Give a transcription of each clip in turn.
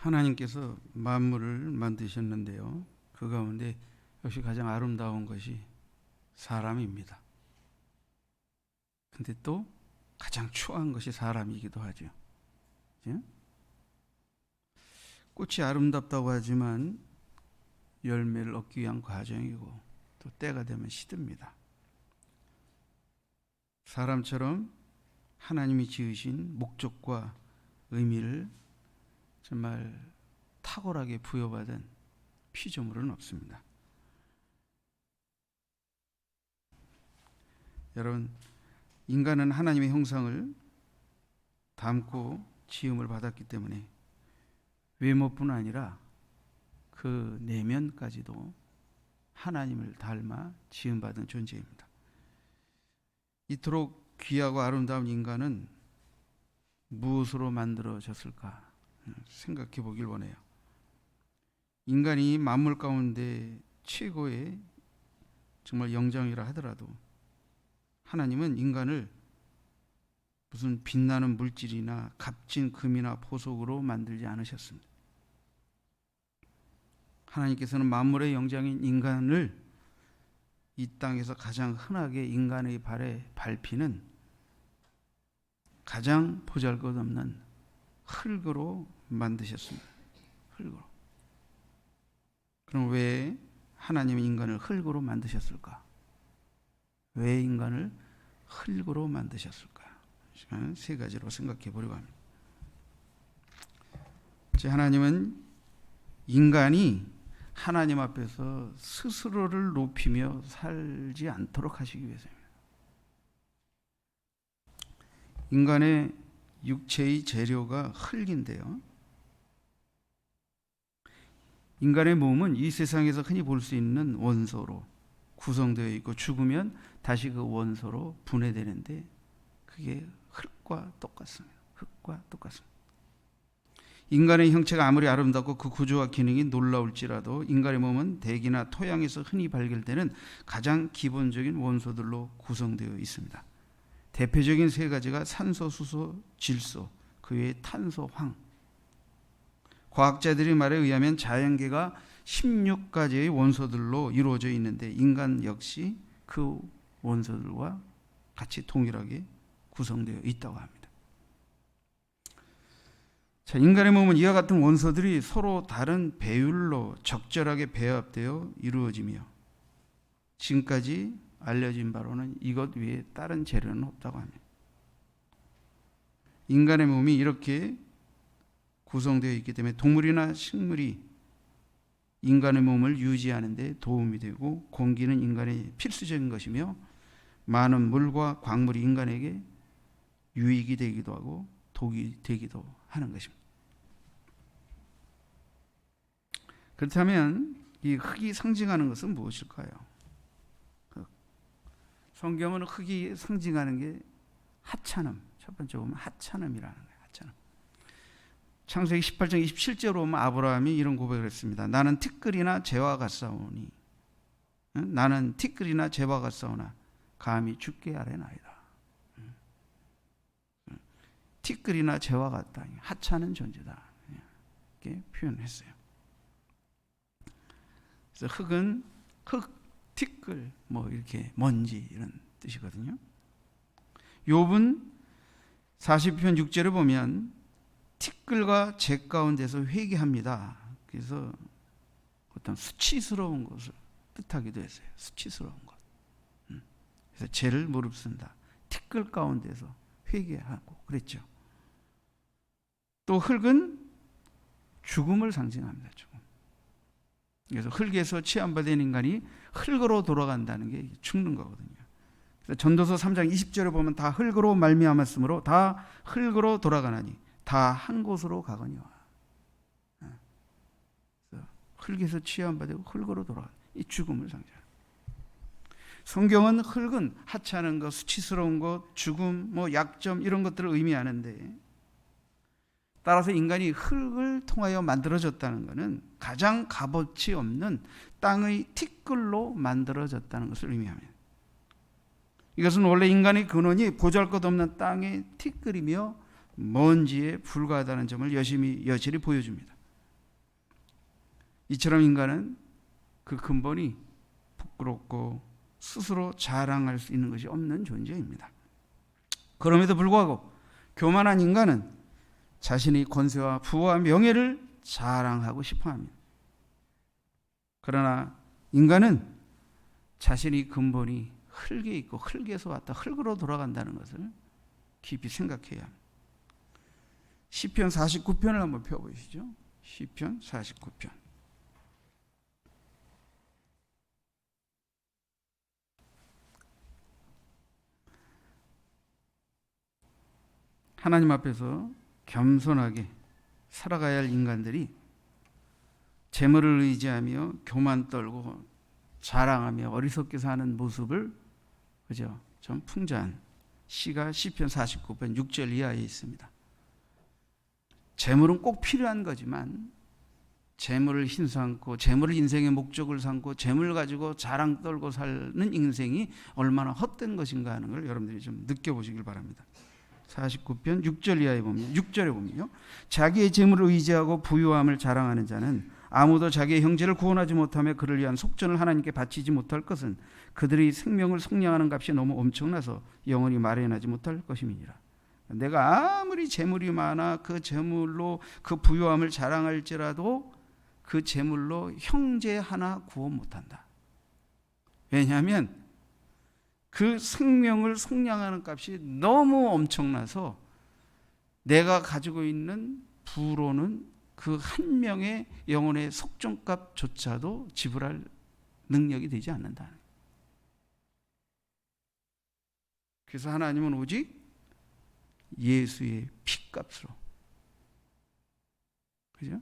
하나님께서 만물을 만드셨는데요. 그 가운데 역시 가장 아름다운 것이 사람입니다. 근데 또 가장 추한 것이 사람이기도 하죠. 그죠? 꽃이 아름답다고 하지만 열매를 얻기 위한 과정이고 또 때가 되면 시듭니다. 사람처럼 하나님이 지으신 목적과 의미를 정말 탁월하게 부여받은 피조물은 없습니다. 여러분, 인간은 하나님의 형상을 담고 지음을 받았기 때문에 외모뿐 아니라 그 내면까지도 하나님을 닮아 지음받은 존재입니다. 이토록 귀하고 아름다운 인간은 무엇으로 만들어졌을까 생각해 보길 원해요. 인간이 만물 가운데 최고의 정말 영장이라 하더라도 하나님은 인간을 무슨 빛나는 물질이나 값진 금이나 보석으로 만들지 않으셨습니다. 하나님께서는 만물의 영장인 인간을 이 땅에서 가장 흔하게 인간의 발에 밟히는 가장 보잘것없는 흙으로 만드셨습니다. 흙으로. 그럼 왜 하나님은 인간을 흙으로 만드셨을까? 왜 인간을 흙으로 만드셨을까? 시간 세 가지로 생각해 보려고 합니다. 하나님은 인간이 하나님 앞에서 스스로를 높이며 살지 않도록 하시기 위해서입니다. 인간의 육체의 재료가 흙인데요. 인간의 몸은 이 세상에서 흔히 볼 수 있는 원소로 구성되어 있고 죽으면 다시 그 원소로 분해되는데 그게 흙과 똑같습니다. 흙과 똑같습니다. 인간의 형체가 아무리 아름답고 그 구조와 기능이 놀라울지라도 인간의 몸은 대기나 토양에서 흔히 발견되는 가장 기본적인 원소들로 구성되어 있습니다. 대표적인 세 가지가 산소, 수소, 질소, 그 외에 탄소, 황. 과학자들의 말에 의하면 자연계가 16가지의 원소들로 이루어져 있는데 인간 역시 그 원소들과 같이 동일하게 구성되어 있다고 합니다. 인간의 몸은 이와 같은 원소들이 서로 다른 배율로 적절하게 배합되어 이루어지며 지금까지 알려진 바로는 이것 외에 다른 재료는 없다고 합니다. 인간의 몸이 이렇게 구성되어 있기 때문에 동물이나 식물이 인간의 몸을 유지하는 데 도움이 되고 공기는 인간의 필수적인 것이며 많은 물과 광물이 인간에게 유익이 되기도 하고 독이 되기도 하는 것입니다. 그렇다면 이 흙이 상징하는 것은 무엇일까요? 성경은 흙이 상징하는 게 하찮음, 첫 번째 보면 하찮음이라는 거예요. 하찮음. 창세기 18장 27절로 보면 아브라함이 이런 고백을 했습니다. 나는 티끌이나 재와 같사오니 나는 티끌이나 재와 같사오나 감히 주께 아뢰나이다. 티끌이나 재와 같다. 하찮은 존재다. 이렇게 표현했어요. 그래서 흙은 흙, 티끌, 뭐 이렇게 먼지 이런 뜻이거든요. 욥은 40편 6절에 보면 티끌과 재 가운데서 회개합니다. 그래서 어떤 수치스러운 것을 뜻하기도 했어요. 수치스러운 것. 그래서 죄를 무릅쓴다. 티끌 가운데서 회개하고 그랬죠. 또 흙은 죽음을 상징합니다. 죽음. 그래서 흙에서 취함받은 인간이 흙으로 돌아간다는 게 죽는 거거든요. 그래서 전도서 3장 20절에 보면 다 흙으로 말미암았으므로 다 흙으로 돌아가나니 다 한 곳으로 가거니와. 흙에서 취함받고 흙으로 돌아가는 이 죽음을 상징합니다. 성경은 흙은 하찮은 것, 수치스러운 것, 죽음, 뭐 약점 이런 것들을 의미하는데 따라서 인간이 흙을 통하여 만들어졌다는 것은 가장 값어치 없는 땅의 티끌로 만들어졌다는 것을 의미합니다. 이것은 원래 인간의 근원이 보잘것없는 땅의 티끌이며 먼지에 불과하다는 점을 여실히 보여줍니다. 이처럼 인간은 그 근본이 부끄럽고 스스로 자랑할 수 있는 것이 없는 존재입니다. 그럼에도 불구하고 교만한 인간은 자신의 권세와 부와 명예를 자랑하고 싶어합니다. 그러나 인간은 자신의 근본이 흙에 있고 흙에서 왔다 흙으로 돌아간다는 것을 깊이 생각해야 합니다. 시편 49편을 한번 펴보시죠. 시편 49편. 하나님 앞에서 겸손하게 살아가야 할 인간들이 재물을 의지하며 교만 떨고 자랑하며 어리석게 사는 모습을 그죠? 좀 풍자한 시가 시편 49편 6절 이하에 있습니다. 재물은 꼭 필요한 거지만 재물을 흰삼고 재물을 인생의 목적을 삼고 재물을 가지고 자랑 떨고 사는 인생이 얼마나 헛된 것인가 하는 걸 여러분들이 좀 느껴보시길 바랍니다. 49편 6절 이하에 보면 6절에 보면요. 자기의 재물을 의지하고 부유함을 자랑하는 자는 아무도 자기의 형제를 구원하지 못하며 그를 위한 속전을 하나님께 바치지 못할 것은 그들이 생명을 속량하는 값이 너무 엄청나서 영원히 마련하지 못할 것임이니라. 내가 아무리 재물이 많아 그 재물로 그 부유함을 자랑할지라도 그 재물로 형제 하나 구원 못한다. 왜냐하면 그 생명을 속량하는 값이 너무 엄청나서 내가 가지고 있는 부로는 그 한 명의 영혼의 속전값조차도 지불할 능력이 되지 않는다. 그래서 하나님은 오직 예수의 피값으로, 그죠?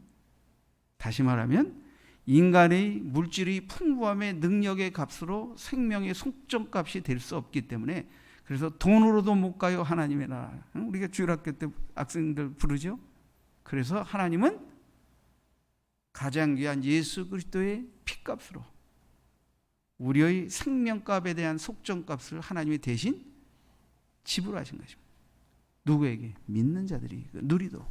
다시 말하면 인간의 물질이 풍부함의 능력의 값으로 생명의 속전값이 될 수 없기 때문에 그래서 돈으로도 못 가요 하나님의 나라. 우리가 주일학교 때 학생들 부르죠. 그래서 하나님은 가장 귀한 예수 그리스도의 피값으로 우리의 생명값에 대한 속전값을 하나님이 대신 지불하신 것입니다. 누구에게? 믿는 자들이 누리도록.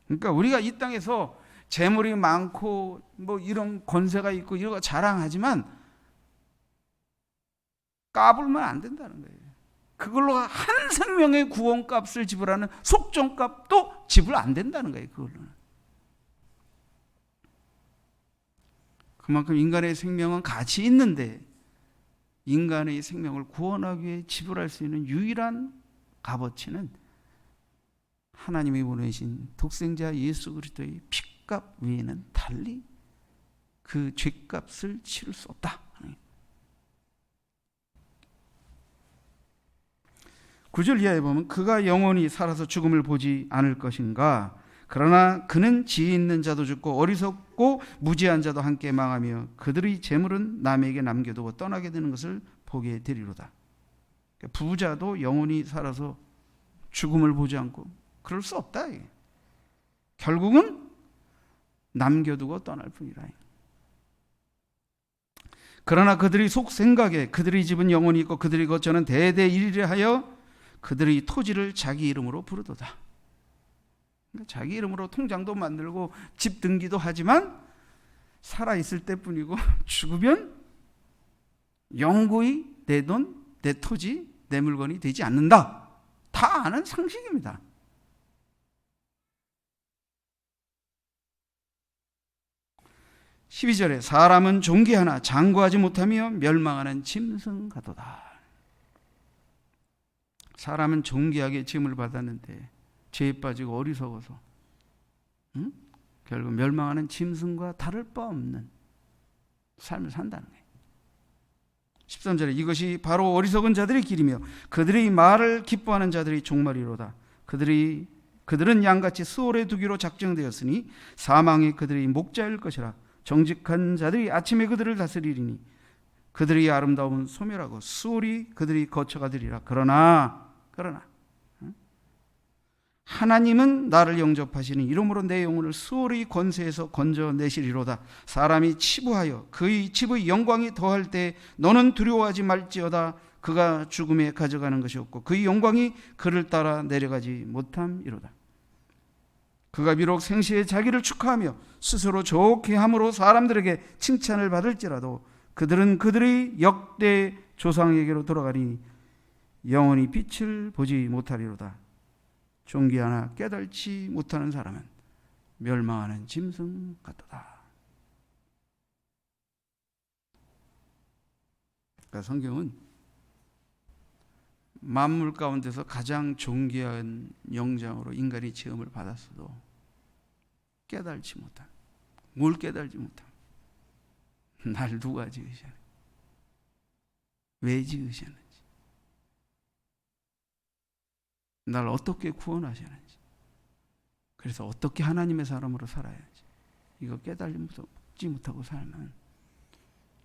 그러니까 우리가 이 땅에서 재물이 많고 뭐 이런 권세가 있고 이런 거 자랑하지만 까불면 안 된다는 거예요. 그걸로 한 생명의 구원값을 지불하는 속전값도 지불 안 된다는 거예요. 그걸로는. 그만큼 인간의 생명은 가치 있는데 인간의 생명을 구원하기 위해 지불할 수 있는 유일한 값어치는 하나님이 보내신 독생자 예수 그리스도의 피값 외에는 달리 그 죄값을 치를 수 없다. 9절 이하에 보면 그가 영원히 살아서 죽음을 보지 않을 것인가. 그러나 그는 지혜 있는 자도 죽고 어리석고 무지한 자도 함께 망하며 그들의 재물은 남에게 남겨두고 떠나게 되는 것을 보게 되리로다. 부자도 영원히 살아서 죽음을 보지 않고 그럴 수 없다. 결국은 남겨두고 떠날 뿐이라. 그러나 그들의 속 생각에 그들의 집은 영원히 있고 그들의 거처는 대대 일일에 하여 그들의 토지를 자기 이름으로 부르도다. 그러니까 자기 이름으로 통장도 만들고 집 등기도 하지만 살아있을 때뿐이고 죽으면 영구히 내 돈, 내 토지, 내 물건이 되지 않는다. 다 아는 상식입니다. (12절에) 사람은 존귀하나 장구하지 못하며 멸망하는 짐승 같도다. 사람은 존귀하게 짐을 받았는데 죄에 빠지고 어리석어서 결국 멸망하는 짐승과 다를 바 없는 삶을 산다는 거예요. 13절에 이것이 바로 어리석은 자들의 길이며 그들의 말을 기뻐하는 자들의 종말이로다. 그들은 양같이 수월에 두기로 작정되었으니 사망이 그들의 목자일 것이라. 정직한 자들이 아침에 그들을 다스리리니 그들의 아름다움은 소멸하고 수월이 그들의 거처가 되리라. 그러나 하나님은 나를 영접하시니 이러므로 내 영혼을 수월의 권세에서 건져내시리로다. 사람이 치부하여 그의 집의 영광이 더할 때 너는 두려워하지 말지어다. 그가 죽음에 가져가는 것이 없고 그의 영광이 그를 따라 내려가지 못함이로다. 그가 비록 생시에 자기를 축하하며 스스로 좋게 함으로 사람들에게 칭찬을 받을지라도 그들은 그들의 역대 조상에게로 돌아가니 영원히 빛을 보지 못하리로다. 존귀하나 깨달지 못하는 사람은 멸망하는 짐승 같도다. 그러니까 성경은 만물 가운데서 가장 존귀한 영장으로 인간이 지음을 받았어도 깨달지 못한, 뭘 깨달지 못한, 날 누가 지으셨는지, 왜 지으셨는지, 날 어떻게 구원하셨는지, 그래서 어떻게 하나님의 사람으로 살아야지, 이거 깨달지 못하고 살면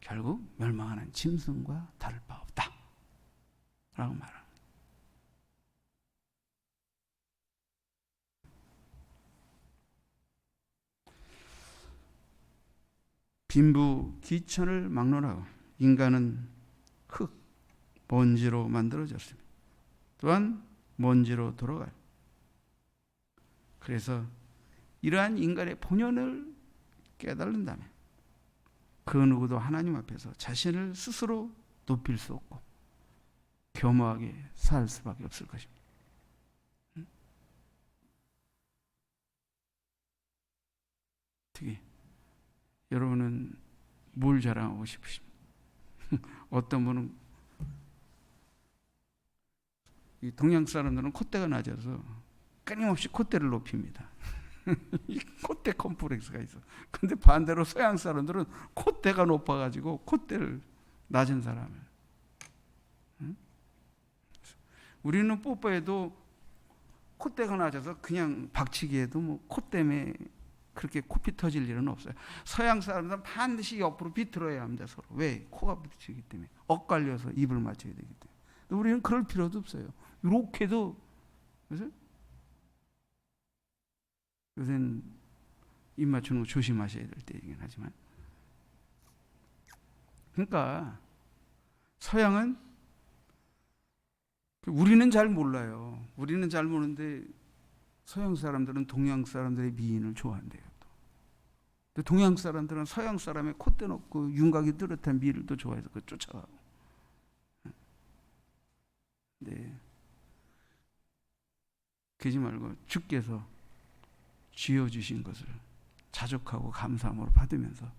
결국 멸망하는 짐승과 다를 바 없다 라고 말합니다. 빈부 기천을 막론하고 인간은 흙, 먼지로 만들어졌습니다. 또한 먼지로 돌아가요. 그래서 이러한 인간의 본연을 깨달는다면 그 누구도 하나님 앞에서 자신을 스스로 높일 수 없고 겸허하게 살 수밖에 없을 것입니다. 특히 여러분은 뭘 자랑하고 싶으십니까? 어떤 분은 이 동양 사람들은 콧대가 낮아서 끊임없이 콧대를 높입니다. 이 콧대 컴플렉스가 있어. 근데 반대로 서양 사람들은 콧대가 높아가지고 콧대를 낮은 사람을. 우리는 뽀뽀해도 콧대가 낮아서 그냥 박치기에도 뭐 코 때문에 그렇게 코피 터질 일은 없어요. 서양 사람들은 반드시 옆으로 비틀어야 합니다. 서로. 왜? 코가 부딪히기 때문에. 엇갈려서 입을 맞춰야 되기 때문에. 우리는 그럴 필요도 없어요. 이렇게도. 그래서 요새는 입 맞추는 거 조심하셔야 될 때이긴 하지만. 그러니까 서양은 우리는 잘 몰라요. 우리는 잘 모르는데 서양 사람들은 동양 사람들의 미인을 좋아한대요. 또 동양 사람들은 서양 사람의 콧대 높고 윤곽이 뚜렷한 미를 또 좋아해서 그 쫓아가고. 네. 그러지 말고 주께서 쥐어주신 것을 자족하고 감사함으로 받으면서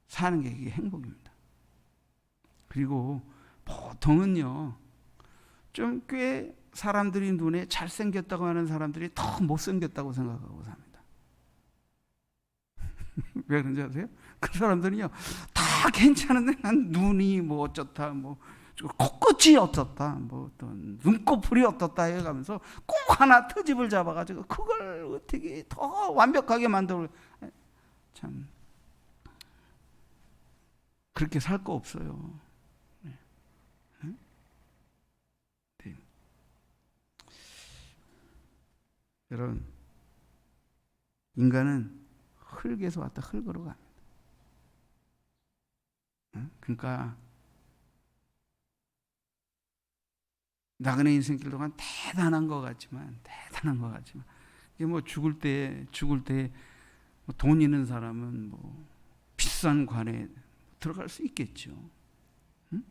사는 게 이게 행복입니다. 그리고 보통은요, 좀 꽤 사람들이 눈에 잘생겼다고 하는 사람들이 더 못생겼다고 생각하고 삽니다. 왜 그런지 아세요? 그 사람들은요, 다 괜찮은데 난 눈이 뭐 어쩌다, 뭐 코끝이 어떻다, 뭐 어떤 눈꺼풀이 어떻다 해가면서 꼭 하나 트집을 잡아가지고 그걸 어떻게 더 완벽하게 만들어. 참 그렇게 살 거 없어요. 네. 네. 여러분, 인간은 흙에서 왔다 흙으로 갑니다. 그러니까 나그네 인생길 동안 대단한 것 같지만 이게 뭐 죽을 때 돈 있는 사람은 뭐 비싼 관에 들어갈 수 있겠죠. 응?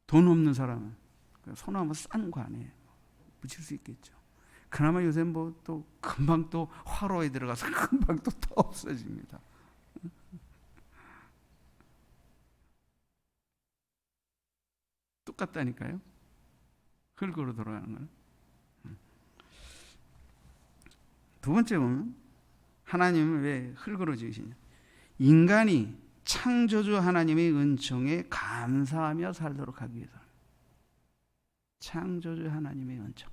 돈 없는 사람은 소나무 싼 관에 묻힐 수 있겠죠. 그나마 요새 뭐 또 금방 또 화로에 들어가서 금방 또 없어집니다. 똑같다니까요. 흙으로 돌아가는 거는. 두 번째 보면 하나님은 왜 흙으로 지으시냐? 인간이 창조주 하나님의 은총에 감사하며 살도록 하기 위해서. 창조주 하나님의 은총.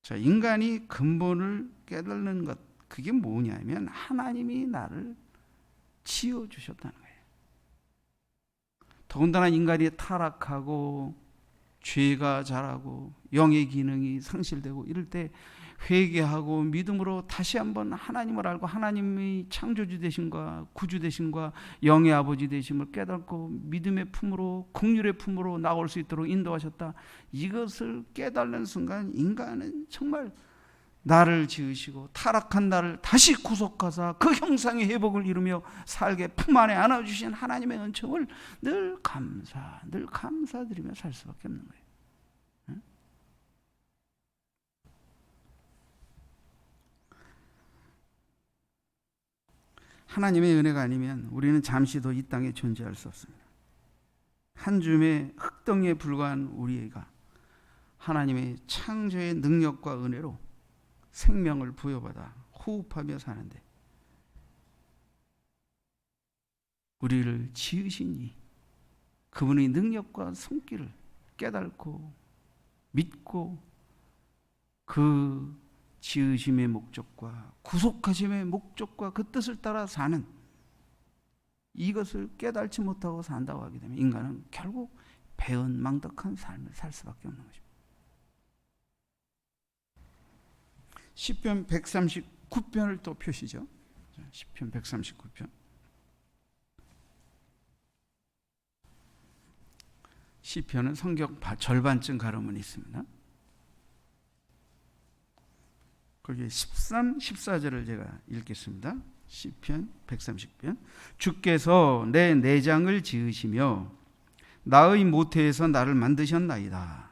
자, 인간이 근본을 깨닫는 것, 그게 뭐냐면 하나님이 나를 지어주셨다는 거예요. 더군다나 인간이 타락하고 죄가 자라고 영의 기능이 상실되고 이럴 때 회개하고 믿음으로 다시 한번 하나님을 알고 하나님이 창조주 되신과 구주 되신과 영의 아버지 되심을 깨닫고 믿음의 품으로 긍휼의 품으로 나올 수 있도록 인도하셨다. 이것을 깨달는 순간 인간은 정말 나를 지으시고 타락한 나를 다시 구속하사 그 형상의 회복을 이루며 살게 품 안에 안아주신 하나님의 은총을 늘 감사드리며 살 수밖에 없는 거예요. 하나님의 은혜가 아니면 우리는 잠시도 이 땅에 존재할 수 없습니다. 한 줌의 흙덩이에 불과한 우리가 하나님의 창조의 능력과 은혜로 생명을 부여받아 호흡하며 사는데 우리를 지으신 이 그분의 능력과 손길을 깨닫고 믿고 그 지으심의 목적과 구속하심의 목적과 그 뜻을 따라 사는 이것을 깨닫지 못하고 산다고 하게 되면 인간은 결국 배은망덕한 삶을 살 수밖에 없는 것입니다. 시편 139편을 또 펴시죠. 시편 139편. 시편은 성경 절반쯤 가름은 있습니다. 거기 13, 14절을 제가 읽겠습니다. 시편 130편. 주께서 내 내장을 지으시며 나의 모태에서 나를 만드셨나이다.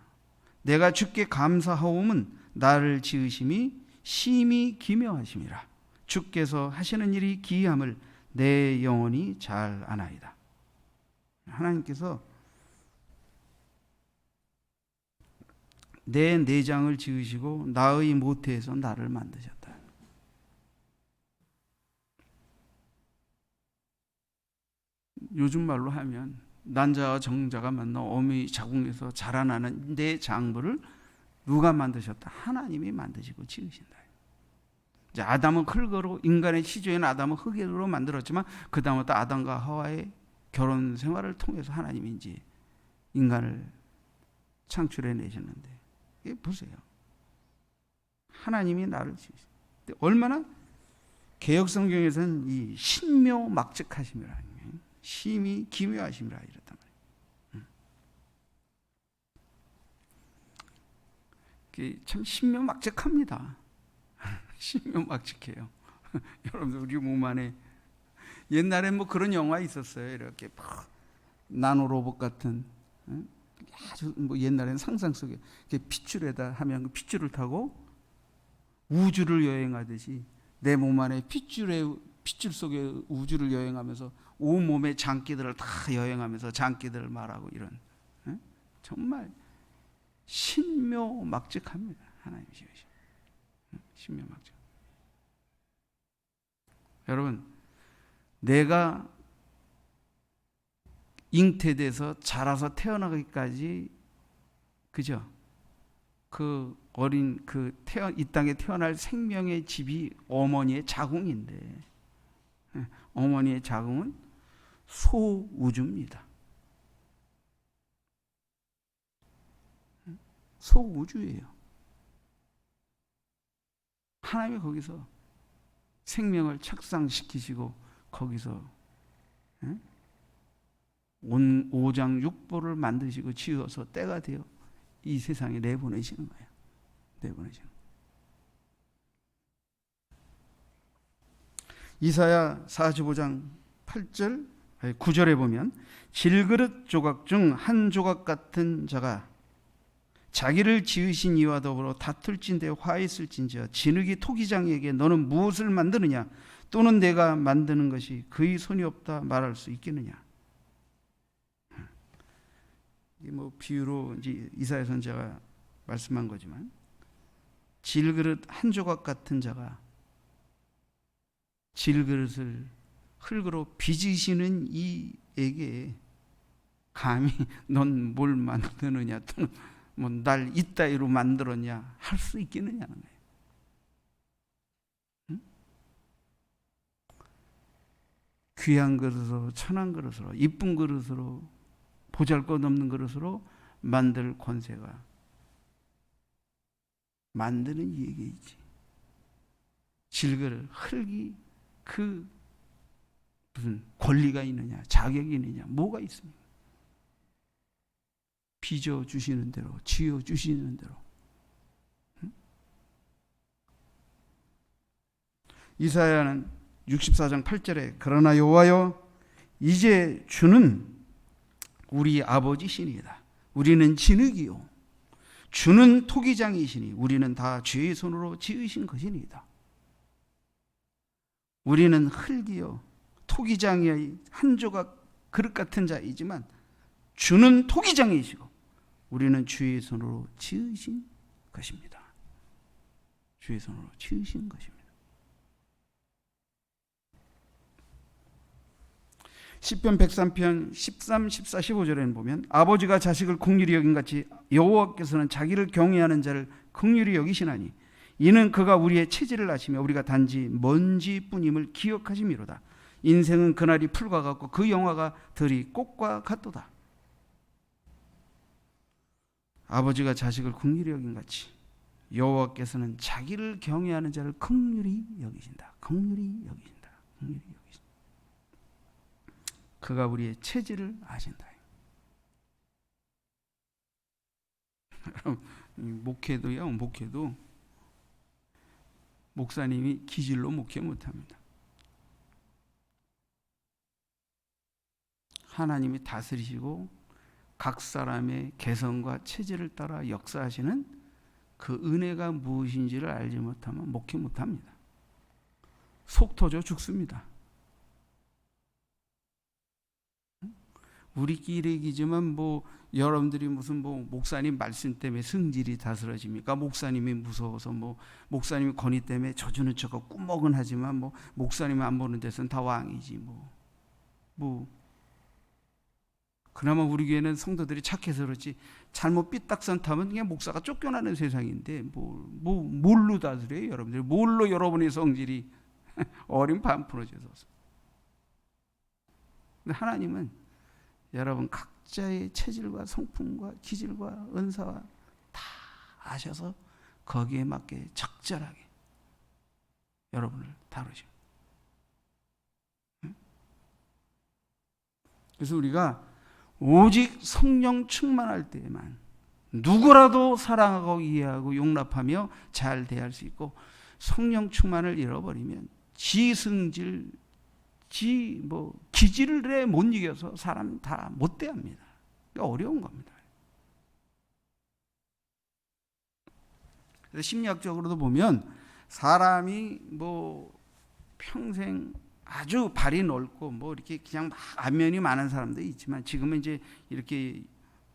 내가 주께 감사하오면 나를 지으심이 심히 기묘하심이라. 주께서 하시는 일이 기이함을 내 영혼이 잘 아나이다. 하나님께서 내 내장을 지으시고 나의 모태에서 나를 만드셨다. 요즘 말로 하면 난자와 정자가 만나 어미 자궁에서 자라나는 내 장부를 누가 만드셨다? 하나님이 만드시고 지으신다. 이제 아담은 흙으로, 인간의 시조인 아담은 흙으로 만들었지만 그 다음부터 아담과 하와의 결혼 생활을 통해서 하나님이 이제 인간을 창출해 내셨는데 보세요. 하나님이 나를 지으신 얼마나 개역성경에서는 이 신묘막측하심이라 심히 기묘하심이라 이랬단 말이에요. 참 신묘막측합니다. 신묘막측해요. 여러분들 우리 몸 안에 옛날에 뭐 그런 영화 있었어요. 이렇게 나노로봇 같은 아주 뭐 옛날에는 상상 속에 핏줄에다 하면 그 핏줄을 타고 우주를 여행하듯이 내 몸 안에 핏줄 속에 우주를 여행하면서 온 몸의 장기들을 다 여행하면서 장기들을 말하고 이런 정말 신묘막측합니다. 하나님 지으신 신묘막측. 여러분 내가 잉태돼서 자라서 태어나기까지 그죠? 그 어린 이 땅에 태어날 생명의 집이 어머니의 자궁인데 어머니의 자궁은 소우주입니다. 소우주예요. 하나님이 거기서 생명을 착상시키시고 거기서 오장육부를 만드시고 지어서 때가 되어 이 세상에 내보내시는 거예요. 내보내시는 거예요. 이사야 45장 8절 9절에 보면 질그릇 조각 중 한 조각 같은 자가 자기를 지으신 이와 더불어 다툴진대 화했을진지어 진흙이 토기장에게 너는 무엇을 만드느냐 또는 내가 만드는 것이 그의 손이 없다 말할 수 있겠느냐. 뭐 비유로 이제 이사야 선지자가 말씀한 거지만 질그릇 한 조각 같은 자가 질그릇을 흙으로 빚으시는 이에게 감히 넌 뭘 만드느냐 또는 뭐 날 이따위로 만들었냐 할 수 있겠느냐는 거예요. 응? 귀한 그릇으로 천한 그릇으로 이쁜 그릇으로 보잘것없는 그릇으로 만들 권세가 만드는 이에게 있지. 질그를 흙이 그 무슨 권리가 있느냐, 자격이 있느냐, 뭐가 있습니까? 빚어 주시는 대로, 지어 주시는 대로. 이사야는 64장 8절에 그러나 여호와여 이제 주는 우리 아버지시니이다. 우리는 진흙이요 주는 토기장이시니 우리는 다 주의 손으로 지으신 것이니이다. 우리는 흙이요 토기장이여 한 조각 그릇 같은 자이지만 주는 토기장이시고 우리는 주의 손으로 지으신 것입니다. 주의 손으로 지으신 것입니다. 시편 103편 13, 14, 15절에는 보면 아버지가 자식을 긍휼히 여긴같이 여호와께서는 자기를 경외하는 자를 긍휼히 여기시나니 이는 그가 우리의 체질을 아시며 우리가 단지 먼지뿐임을 기억하심이로다. 인생은 그날이 풀과 같고 그 영화가 들이 꽃과 같도다. 아버지가 자식을 긍휼히 여긴같이 여호와께서는 자기를 경외하는 자를 긍휼히 여기신다. 긍휼히 여기신다. 긍휼히 여기신다. 그가 우리의 체질을 아신다. 목회도요, 목회도 목사님이 기질로 목회 못합니다. 하나님이 다스리시고 각 사람의 개성과 체질을 따라 역사하시는 그 은혜가 무엇인지를 알지 못하면 목회 못합니다. 속 터져 죽습니다. 우리끼리 얘기지만 뭐 여러분들이 무슨 뭐 목사님 말씀 때문에 승질이 다스러집니까? 목사님이 무서워서 뭐 목사님이 권위 때문에 져주는 척하고 꾸먹은 하지만 뭐 목사님 안 보는 데서는 다 왕이지 뭐 그나마 우리 교회는 성도들이 착해서 그렇지 잘못 삐딱선 타면 그냥 목사가 쫓겨나는 세상인데 뭘로 다스려요 여러분들? 뭘로 여러분의 성질이 어린 반 풀어져서. 근데 하나님은 여러분 각자의 체질과 성품과 기질과 은사와 다 아셔서 거기에 맞게 적절하게 여러분을 다루시고. 그래서 우리가 오직 성령 충만할 때에만 누구라도 사랑하고 이해하고 용납하며 잘 대할 수 있고, 성령 충만을 잃어버리면 지승질 기질을 못 이겨서 사람 다 못 대합니다. 어려운 겁니다. 그래서 심리학적으로도 보면 사람이 평생 아주 발이 넓고 이렇게 그냥 막 안면이 많은 사람도 있지만, 지금은 이제 이렇게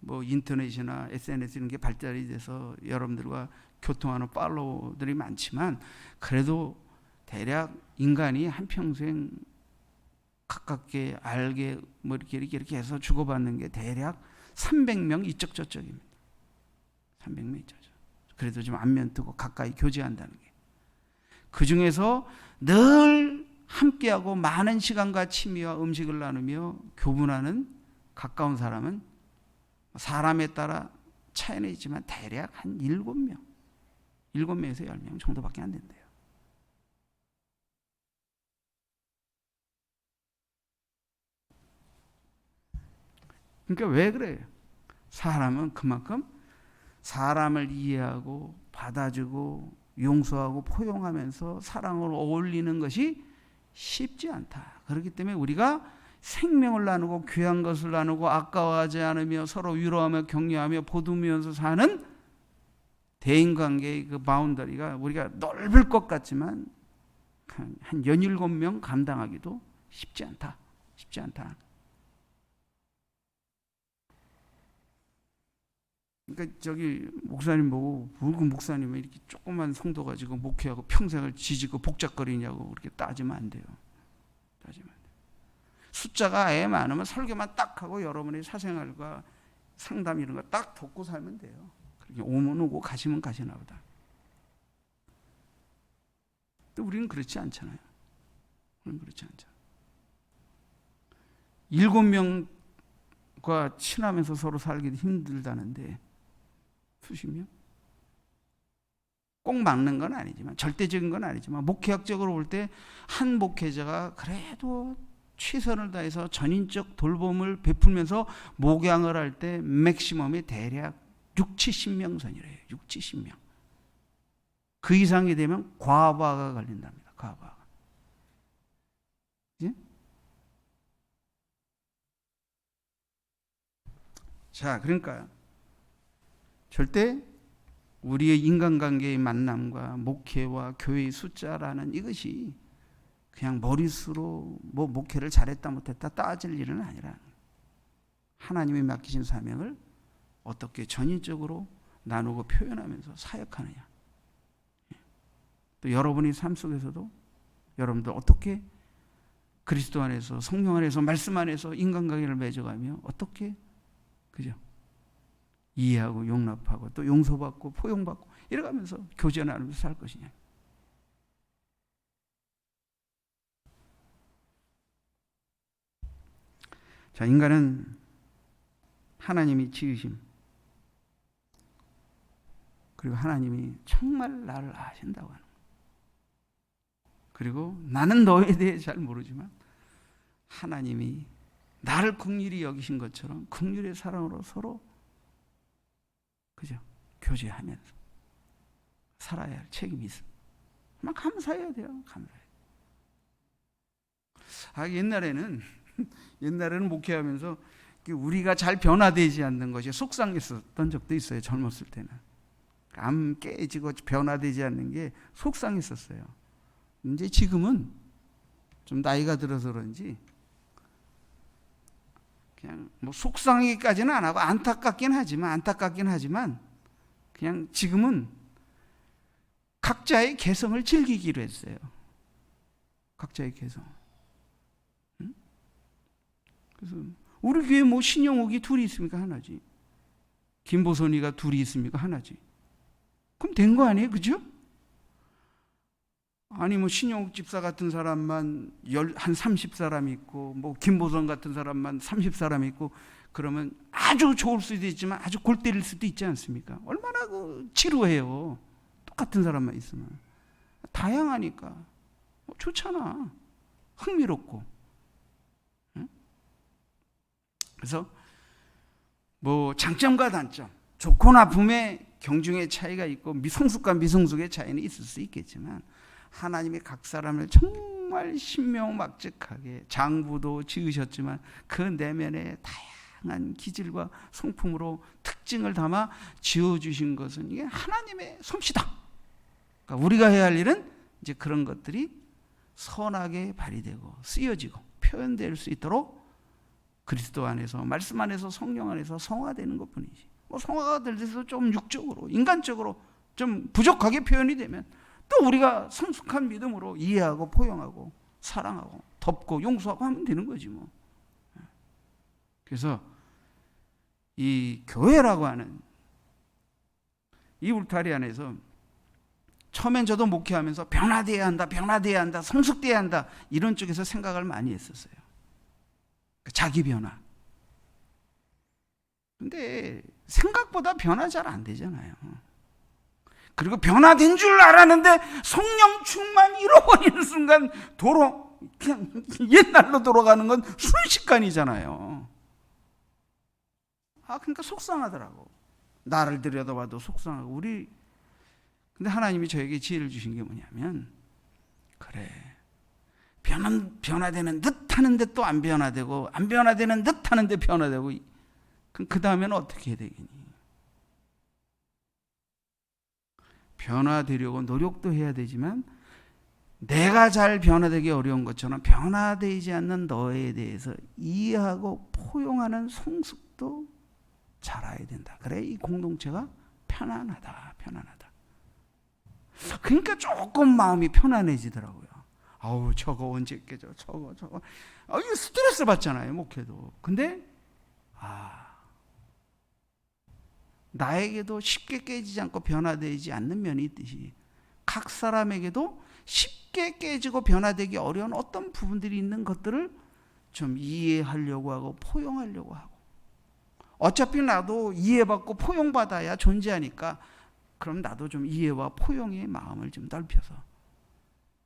인터넷이나 SNS 이런 게 발달이 돼서 여러분들과 교통하는 팔로워들이 많지만, 그래도 대략 인간이 한평생 가깝게 알게 이렇게 해서 주고받는 게 대략 300명 이쪽 저쪽입니다. 300명 이쪽 저쪽. 그래도 좀 안면 뜨고 가까이 교제한다는 게. 그 중에서 늘 함께하고 많은 시간과 취미와 음식을 나누며 교분하는 가까운 사람은 사람에 따라 차이는 있지만 대략 한 7명, 7명에서 10명 정도밖에 안 된대요. 그러니까 왜 그래요? 사람은 그만큼 사람을 이해하고 받아주고 용서하고 포용하면서 사랑으로 어울리는 것이 쉽지 않다. 그렇기 때문에 우리가 생명을 나누고 귀한 것을 나누고 아까워하지 않으며 서로 위로하며 격려하며 보듬으면서 사는 대인관계의 그 바운더리가 우리가 넓을 것 같지만 한 17명 감당하기도 쉽지 않다. 쉽지 않다. 그러니까 목사님 보고 그 목사님은 이렇게 조그만 성도 가지고 목회하고 평생을 지지고 복잡거리냐고 그렇게 따지면 안 돼요. 따지면 안 돼요. 숫자가 아예 많으면 설교만 딱 하고 여러분의 사생활과 상담 이런 거 딱 돕고 살면 돼요. 그렇게 오면 오고 가시면 가시나 보다. 또 우리는 그렇지 않잖아요. 우리는 그렇지 않잖아요. 7명과 친하면서 서로 살기도 힘들다는데 수십 명? 꼭 막는 건 아니지만, 절대적인 건 아니지만, 목회학적으로 볼 때 한 목회자가 그래도 최선을 다해서 전인적 돌봄을 베풀면서 목양을 할 때 맥시멈이 대략 6, 70명 선이래요. 6, 70명. 그 이상이 되면 과부하가 걸린답니다. 과부하가. 예? 자, 그러니까 절대 우리의 인간관계의 만남과 목회와 교회의 숫자라는 이것이 그냥 머릿수로 뭐 목회를 잘했다 못했다 따질 일은 아니라, 하나님이 맡기신 사명을 어떻게 전인적으로 나누고 표현하면서 사역하느냐. 또 여러분의 삶 속에서도 여러분들 어떻게 그리스도 안에서, 성령 안에서, 말씀 안에서 인간관계를 맺어가며 어떻게, 그죠? 이해하고 용납하고 또 용서받고 포용받고 이래가면서 교제 나누면서 살 것이냐. 자, 인간은 하나님이 지으심, 그리고 하나님이 정말 나를 아신다고 하는 거예요. 그리고 나는 너에 대해 잘 모르지만 하나님이 나를 긍휼히 여기신 것처럼 긍휼의 사랑으로 서로, 그죠? 교제하면서 살아야 할 책임이 있습니다. 정말 감사해야 돼요. 감사해야 돼요. 옛날에는 목회하면서 우리가 잘 변화되지 않는 것이 속상했었던 적도 있어요. 젊었을 때는. 안 깨지고 변화되지 않는 게 속상했었어요. 이제 지금은 좀 나이가 들어서 그런지 그냥 뭐 속상하기까지는 안 하고 안타깝긴 하지만 그냥 지금은 각자의 개성을 즐기기로 했어요. 각자의 개성. 응? 그래서 우리 교회 뭐 신영옥이 둘이 있습니까? 하나지. 김보선이가 둘이 있습니까? 하나지. 그럼 된 거 아니에요? 그죠? 아니 뭐 신영욱 집사 같은 사람만 한 30사람 있고, 뭐 김보선 같은 사람만 30사람 있고, 그러면 아주 좋을 수도 있지만 아주 골 때릴 수도 있지 않습니까? 얼마나 지루해요. 똑같은 사람만 있으면. 다양하니까 좋잖아. 흥미롭고. 응? 그래서 뭐 장점과 단점, 좋고 나쁨의 경중의 차이가 있고 미성숙과 미성숙의 차이는 있을 수 있겠지만, 하나님이 각 사람을 정말 신명막측하게 장부도 지으셨지만 그 내면에 다양한 기질과 성품으로 특징을 담아 지어주신 것은 이게 하나님의 솜씨다. 그러니까 우리가 해야 할 일은 이제 그런 것들이 선하게 발휘되고 쓰여지고 표현될 수 있도록 그리스도 안에서, 말씀 안에서, 성령 안에서 성화되는 것뿐이지. 뭐 성화가 될 때도 좀 육적으로, 인간적으로 좀 부족하게 표현이 되면 또 우리가 성숙한 믿음으로 이해하고 포용하고 사랑하고 덮고 용서하고 하면 되는 거지 뭐. 그래서 이 교회라고 하는 이 울타리 안에서 처음엔 저도 목회하면서 변화돼야 한다, 성숙돼야 한다, 이런 쪽에서 생각을 많이 했었어요. 자기 변화. 근데 생각보다 변화 잘 안 되잖아요. 그리고 변화된 줄 알았는데 성령 충만 잃어버리는 순간 그냥 옛날로 돌아가는 건 순식간이잖아요. 그러니까 속상하더라고. 나를 들여다봐도 속상하고. 근데 하나님이 저에게 지혜를 주신 게 뭐냐면, 그래, 변화되는 듯 하는데 또 안 변화되고, 안 변화되는 듯 하는데 변화되고, 그럼 그 다음에는 어떻게 해야 되겠니? 변화되려고 노력도 해야 되지만 내가 잘 변화되기 어려운 것처럼 변화되지 않는 너에 대해서 이해하고 포용하는 성숙도 자라야 된다. 그래 이 공동체가 편안하다. 그러니까 조금 마음이 편안해지더라고요. 아우 저거 언제 깨져, 저거 이거 스트레스 받잖아요, 목회도. 근데 나에게도 쉽게 깨지지 않고 변화되지 않는 면이 있듯이 각 사람에게도 쉽게 깨지고 변화되기 어려운 어떤 부분들이 있는 것들을 좀 이해하려고 하고 포용하려고 하고, 어차피 나도 이해받고 포용받아야 존재하니까 그럼 나도 좀 이해와 포용의 마음을 좀 넓혀서,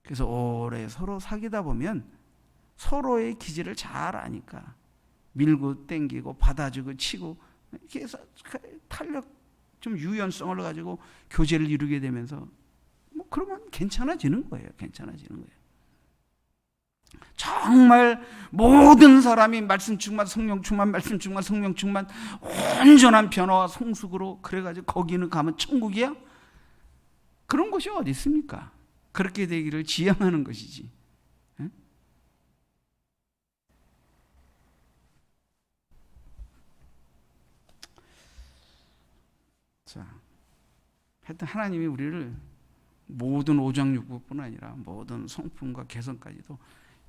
그래서 오래 서로 사귀다 보면 서로의 기질을 잘 아니까 밀고 땡기고 받아주고 치고 이렇게 해서 탄력 좀 유연성을 가지고 교제를 이루게 되면서 뭐 그러면 괜찮아지는 거예요. 괜찮아지는 거예요. 정말 모든 사람이 말씀 충만, 성령 충만, 말씀 충만, 성령 충만, 온전한 변화와 성숙으로 그래가지고 거기는 가면 천국이야? 그런 곳이 어디 있습니까? 그렇게 되기를 지향하는 것이지. 에? 자, 하여튼 하나님이 우리를 모든 오장육부뿐 아니라 모든 성품과 개성까지도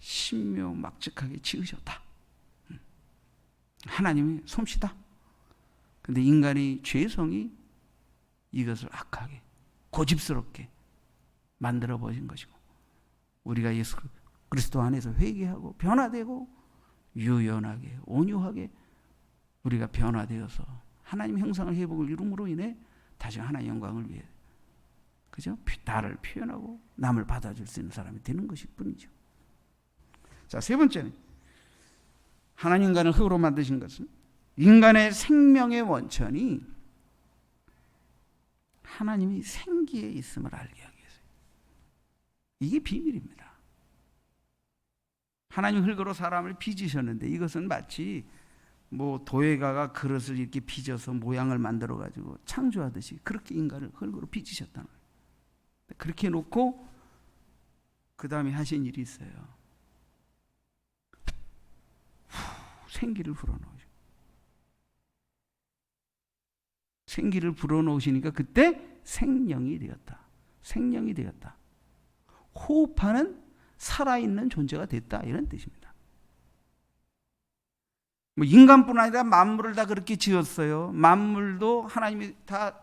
신묘막측하게 지으셨다. 하나님이 솜씨다. 근데 인간의 죄성이 이것을 악하게 고집스럽게 만들어 버린 것이고, 우리가 예수 그리스도 안에서 회개하고 변화되고 유연하게 온유하게 우리가 변화되어서 하나님 형상의 회복을 이룸으로 인해 다시 하나님의 영광을 위해, 그죠? 나를 표현하고 남을 받아줄 수 있는 사람이 되는 것일 뿐이죠. 자, 세 번째는 하나님 인간을 흙으로 만드신 것은 인간의 생명의 원천이 하나님이 생기에 있음을 알게 하기 위해서요. 이게 비밀입니다. 하나님 흙으로 사람을 빚으셨는데 이것은 마치 뭐 도예가가 그릇을 이렇게 빚어서 모양을 만들어 가지고 창조하듯이 그렇게 인간을 흙으로 빚으셨다는 거예요. 그렇게 놓고 그 다음에 하신 일이 있어요. 생기를 불어넣으시고, 생기를 불어넣으시니까 그때 생명이 되었다. 생명이 되었다. 호흡하는 살아있는 존재가 됐다, 이런 뜻입니다. 뭐 인간뿐 아니라 만물을 다 그렇게 지었어요. 만물도 하나님이 다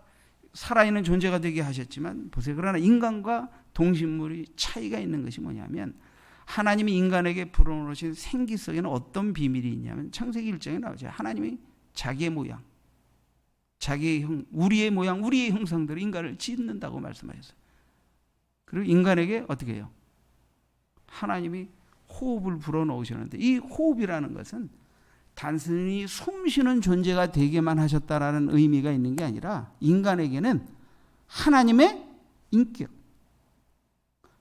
살아있는 존재가 되게 하셨지만 보세요. 그러나 인간과 동식물이 차이가 있는 것이 뭐냐면, 하나님이 인간에게 불어넣으신 생기 속에는 어떤 비밀이 있냐면 창세기 1장에 나오죠. 하나님이 자기의 모양, 자기의 우리의 모양, 우리의 형상대로 인간을 짓는다고 말씀하셨어요. 그리고 인간에게 어떻게 해요? 하나님이 호흡을 불어넣으셨는데, 이 호흡이라는 것은 단순히 숨쉬는 존재가 되게만 하셨다라는 의미가 있는 게 아니라 인간에게는 하나님의 인격,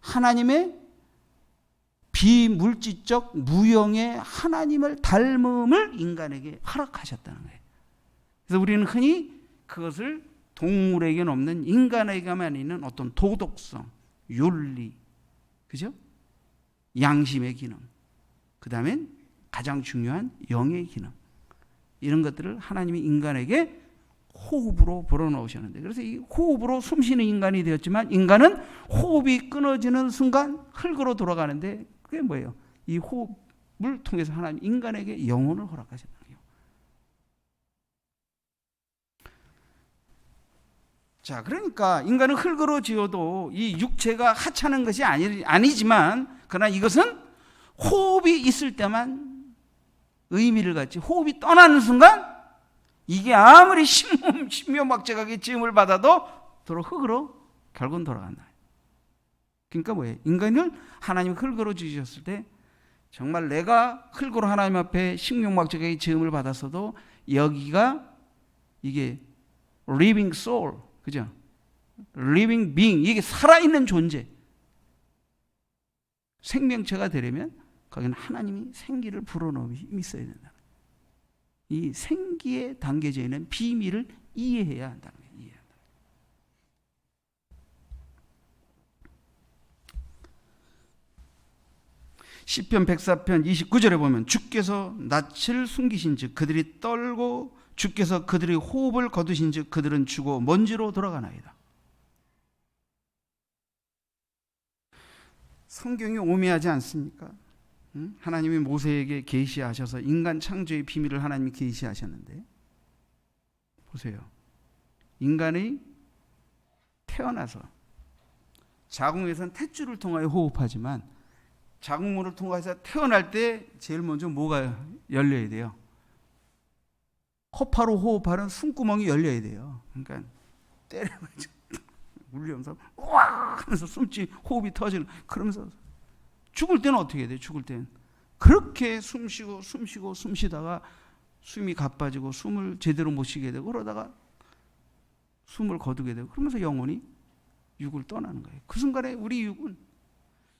하나님의 비물질적 무형의 하나님을 닮음을 인간에게 허락하셨다는 거예요. 그래서 우리는 흔히 그것을 동물에게는 없는 인간에게만 있는 어떤 도덕성, 윤리, 그죠? 양심의 기능, 그 다음엔 가장 중요한 영의 기능, 이런 것들을 하나님이 인간에게 호흡으로 불어넣으셨는데, 그래서 이 호흡으로 숨쉬는 인간이 되었지만 인간은 호흡이 끊어지는 순간 흙으로 돌아가는데, 그게 뭐예요? 이 호흡을 통해서 하나님 인간에게 영혼을 허락하셨다는 거예요. 자, 그러니까 인간은 흙으로 지어도 이 육체가 하찮은 것이 아니지만, 그러나 이것은 호흡이 있을 때만 의미를 갖지, 호흡이 떠나는 순간 이게 아무리 신묘막측하게 지음을 받아도 도로 흙으로 결국은 돌아간다. 그러니까 뭐예요? 인간을 하나님 흙으로 지으셨을 때 정말 내가 흙으로 하나님 앞에 신묘막측하게 지음을 받았어도 여기가 이게 living soul, 그죠? living being, 이게 살아있는 존재, 생명체가 되려면 거기는 하나님이 생기를 불어넣음이 힘이 있어야 된다. 이 생기에 담겨져 있는 비밀을 이해해야 한다는 거예요. 이해한다. 시편 104편 29절에 보면 주께서 낯을 숨기신 즉 그들이 떨고 주께서 그들의 호흡을 거두신 즉 그들은 죽어 먼지로 돌아가나이다. 성경이 오묘하지 않습니까? 하나님이 모세에게 계시하셔서 인간 창조의 비밀을 하나님이 계시하셨는데, 보세요. 인간이 태어나서 자궁에서는 탯줄을 통하여 호흡하지만 자궁문을 통해서 태어날 때 제일 먼저 뭐가 열려야 돼요? 코파로 호흡하는 숨구멍이 열려야 돼요. 그러니까 때려가지고 물리면서 와 하면서 호흡이 터지는, 그러면서 죽을 때는 어떻게 해야 돼요? 죽을 때는 그렇게 숨 쉬다가 숨이 가빠지고 숨을 제대로 못 쉬게 되고 그러다가 숨을 거두게 되고 그러면서 영혼이 육을 떠나는 거예요. 그 순간에 우리 육은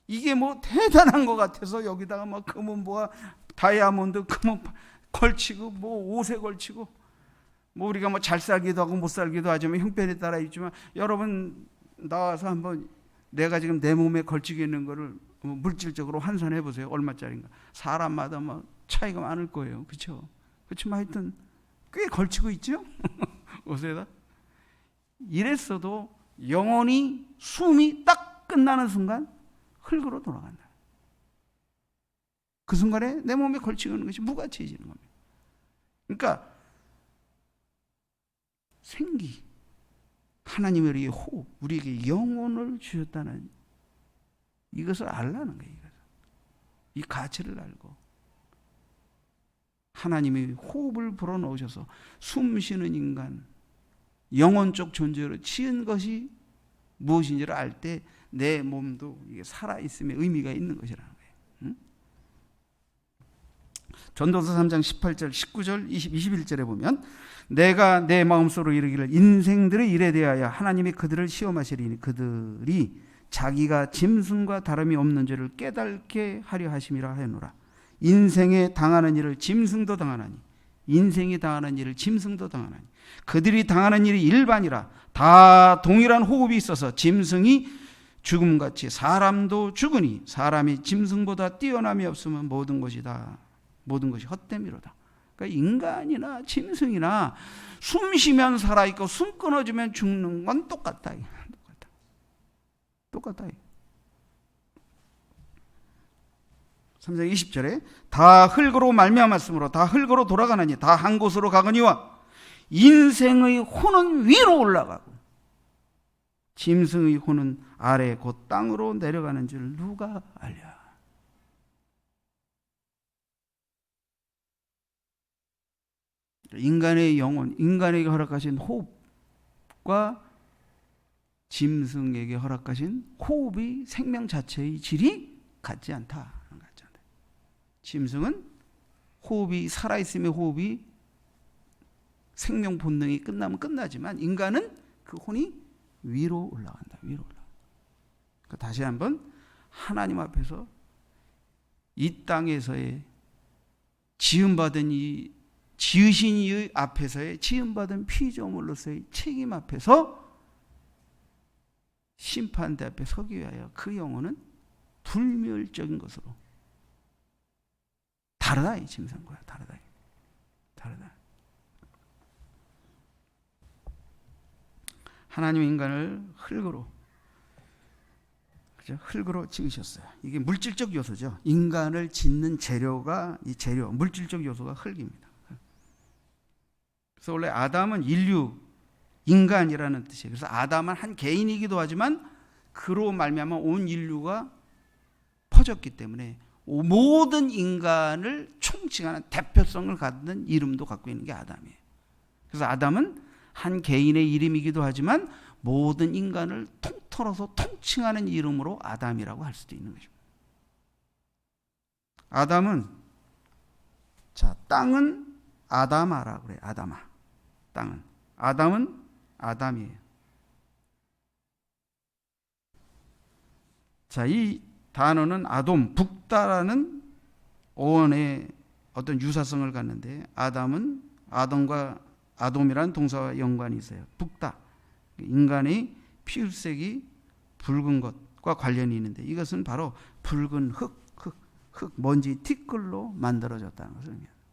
이게 뭐 대단한 것 같아서 여기다가 막 금은 뭐야 다이아몬드 금은 걸치고 뭐 옷에 걸치고 뭐 우리가 뭐 잘 살기도 하고 못 살기도 하지만 형편에 따라 있지만, 여러분 나와서 한번 내가 지금 내 몸에 걸치고 있는 거를 물질적으로 환산해 보세요. 얼마짜리인가. 사람마다 막 차이가 많을 거예요. 그렇죠? 그렇지만 하여튼 꽤 걸치고 있죠. 옷에다. 이랬어도 영혼이 숨이 딱 끝나는 순간 흙으로 돌아간다. 그 순간에 내 몸에 걸치고 있는 것이 무가치해지는 겁니다. 그러니까 생기, 하나님의 우리에게 호흡, 우리에게 영혼을 주셨다는 이것을 알라는 거예요. 이 가치를 알고 하나님이 호흡을 불어넣으셔서 숨 쉬는 인간, 영혼적 존재로 지은 것이 무엇인지를 알 때 내 몸도 이게 살아있음에 의미가 있는 것이라는 거예요. 응? 전도서 3장 18절, 19절, 20, 21절에 보면 내가 내 마음속으로 이르기를 인생들의 일에 대하여 하나님이 그들을 시험하시리니 그들이 자기가 짐승과 다름이 없는 줄을 깨닫게 하려 하심이라 하였노라. 인생에 당하는 일을 짐승도 당하나니 인생이 당하는 일을 짐승도 당하나니 그들이 당하는 일이 일반이라. 다 동일한 호흡이 있어서 짐승이 죽음같이 사람도 죽으니 사람이 짐승보다 뛰어남이 없으면 모든 것이 헛됨이로다. 그러니까 인간이나 짐승이나 숨 쉬면 살아있고 숨 끊어지면 죽는 건 똑같다. 똑같다. 3장 20절에 다 흙으로 말미암았으므로 다 흙으로 돌아가나니 다 한 곳으로 가거니와 인생의 혼은 위로 올라가고 짐승의 혼은 아래 곧 땅으로 내려가는 줄 누가 알랴. 인간의 영혼, 인간에게 허락하신 호흡과 짐승에게 허락하신 호흡이 생명 자체의 질이 같지 않다. 짐승은 호흡이 살아있음의 호흡이 생명 본능이 끝나면 끝나지만 인간은 그 혼이 위로 올라간다. 위로 올라간다. 그러니까 다시 한번 하나님 앞에서 이 땅에서의 지음받은 이 지으신 이의 앞에서의 지음받은 피조물로서의 책임 앞에서 심판대 앞에 서기 위하여 그 영혼은 불멸적인 것으로 다르다. 이 짐승과 다르다. 하나님 인간을 흙으로 지으셨어요. 이게 물질적 요소죠. 인간을 짓는 재료가 이 재료, 물질적 요소가 흙입니다. 그래서 원래 아담은 인류, 인간이라는 뜻이에요. 그래서 아담은 한 개인이기도 하지만 그로 말미암아 온 인류가 퍼졌기 때문에 모든 인간을 총칭하는 대표성을 갖는 이름도 갖고 있는 게 아담이에요. 그래서 아담은 한 개인의 이름이기도 하지만 모든 인간을 통틀어서 통칭하는 이름으로 아담이라고 할 수도 있는 것입니다. 아담은 땅은 아담아라고 그래요. 아담아. 땅은. 아담은 아담이에요. 이 단어는 아돔, 북다라는 어원의 어떤 유사성을 갖는데 아담은 아돔이라는 동사와 연관이 있어요. 북다. 인간의 피울색이 붉은 것과 관련이 있는데 이것은 바로 붉은 흙, 먼지, 티끌로 만들어졌다는 것을 의미합니다.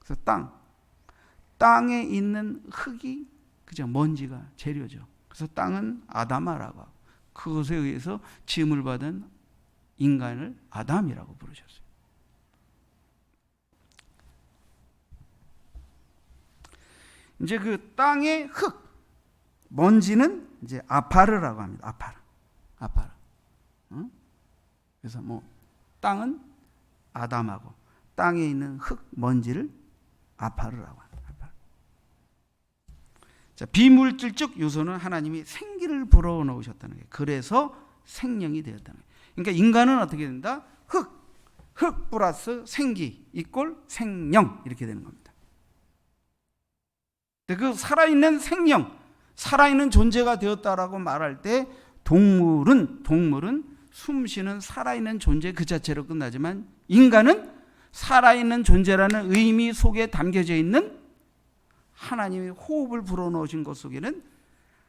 그래서 땅에 있는 흙이 그죠, 먼지가 재료죠. 그래서 땅은 아담아라고 하고 그것에 의해서 지음을 받은 인간을 아담이라고 부르셨어요. 이제 그 땅의 흙, 먼지는 이제 아파르라고 합니다. 아파르. 응? 그래서 땅은 아담하고 땅에 있는 흙, 먼지를 아파르라고 합니다. 자, 비물질적 요소는 하나님이 생기를 불어넣으셨다는 거예요. 그래서 생명이 되었다는 거예요. 그러니까 인간은 어떻게 된다? 흙 플러스 생기 이꼴 생명 이렇게 되는 겁니다. 그 살아있는 생명, 살아있는 존재가 되었다라고 말할 때 동물은 숨쉬는 살아있는 존재 그 자체로 끝나지만 인간은 살아있는 존재라는 의미 속에 담겨져 있는 하나님이 호흡을 불어넣으신 것 속에는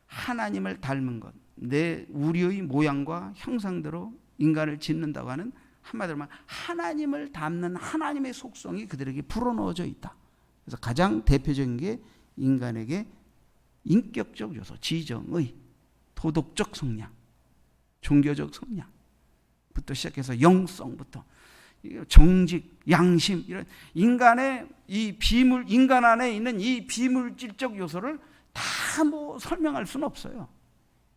하나님을 닮은 것, 우리의 모양과 형상대로 인간을 짓는다고 하는 한마디로 말하면 하나님을 닮는 하나님의 속성이 그들에게 불어넣어져 있다. 그래서 가장 대표적인 게 인간에게 인격적 요소, 지정의, 도덕적 성향, 종교적 성향부터 시작해서 영성부터 정직, 양심 이런 인간의 이 인간 안에 있는 이 비물질적 요소를 다 뭐 설명할 수는 없어요.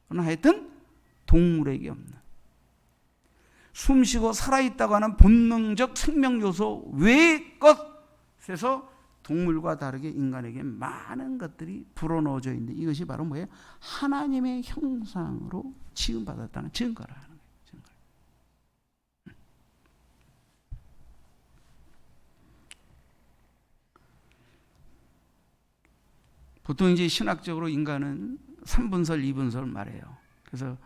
그러나 하여튼 동물에게 없는 숨쉬고 살아있다고 하는 본능적 생명 요소 외의 것에서 동물과 다르게 인간에게 많은 것들이 불어넣어져 있는데 이것이 바로 뭐예요? 하나님의 형상으로 지음받았다는 증거라 하는 거예요. 증거. 보통 이제 신학적으로 인간은 3분설, 2분설 말해요. 그래서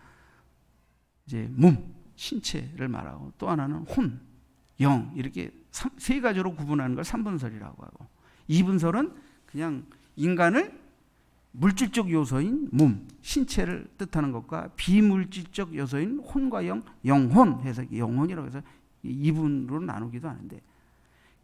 이제 몸, 신체를 말하고 또 하나는 혼, 영 이렇게 세 가지로 구분하는 걸 3분설이라고 하고 2분설은 그냥 인간을 물질적 요소인 몸, 신체를 뜻하는 것과 비물질적 요소인 혼과 영혼 해서 영혼이라고 해서 2분으로 나누기도 하는데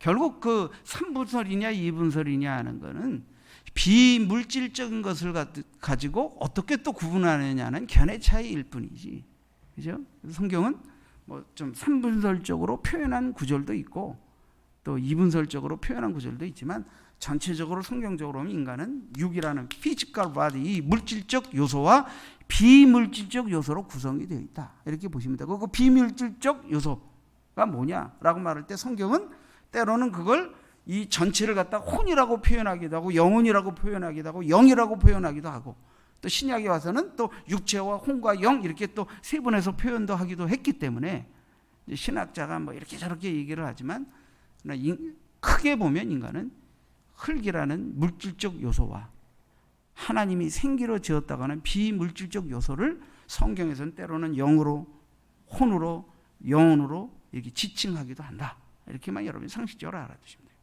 결국 그 3분설이냐 2분설이냐 하는 거는 비물질적인 것을 가지고 어떻게 또 구분하느냐는 견해 차이일 뿐이지. 그죠? 성경은 뭐 좀 3분설적으로 표현한 구절도 있고 또 2분설적으로 표현한 구절도 있지만 전체적으로 성경적으로 보면 인간은 육이라는 피지컬 바디, 이 물질적 요소와 비물질적 요소로 구성이 되어 있다. 이렇게 보시면 되고 그 비물질적 요소가 뭐냐라고 말할 때 성경은 때로는 그걸 이 전체를 갖다 혼이라고 표현하기도 하고 영혼이라고 표현하기도 하고 영이라고 표현하기도 하고 또 신약에 와서는 또 육체와 혼과 영 이렇게 또 세분해서 표현도 하기도 했기 때문에 신학자가 뭐 이렇게 저렇게 얘기를 하지만 크게 보면 인간은 흙이라는 물질적 요소와 하나님이 생기로 지었다고 하는 비물질적 요소를 성경에서는 때로는 영으로, 혼으로, 영혼으로 이렇게 지칭하기도 한다. 이렇게만 여러분이 상식적으로 알아두시면 돼요.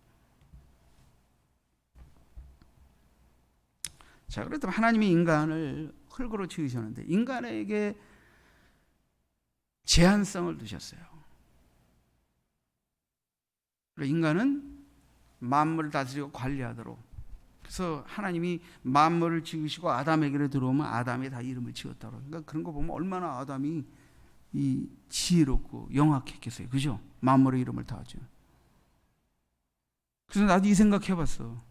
자, 그래도 하나님이 인간을 흙으로 지으셨는데 인간에게 제한성을 두셨어요. 인간은 만물을 다스리고 관리하도록. 그래서 하나님이 만물을 지으시고 아담에게로 들어오면 아담에 다 이름을 지었다고. 그러니까 그런 거 보면 얼마나 아담이 이 지혜롭고 영악했겠어요. 그죠? 만물의 이름을 다 하죠. 그래서 나도 이 생각해봤어.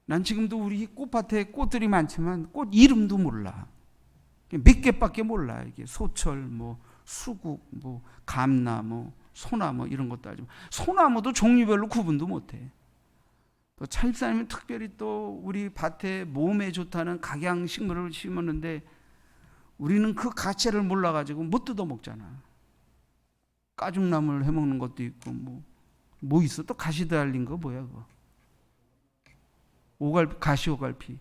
난 지금도 우리 꽃밭에 꽃들이 많지만 꽃 이름도 몰라. 몇 개밖에 몰라. 이게 소철, 뭐 수국, 뭐 감나무, 소나무 이런 것도 알지만 소나무도 종류별로 구분도 못해. 또 차집사님은 특별히 또 우리 밭에 몸에 좋다는 각양식물을 심었는데 우리는 그 가치를 몰라가지고 못 뜯어 먹잖아. 까죽나물 해먹는 것도 있고 뭐 있어? 또 가시 달린 거 뭐야 그거? 가시오갈피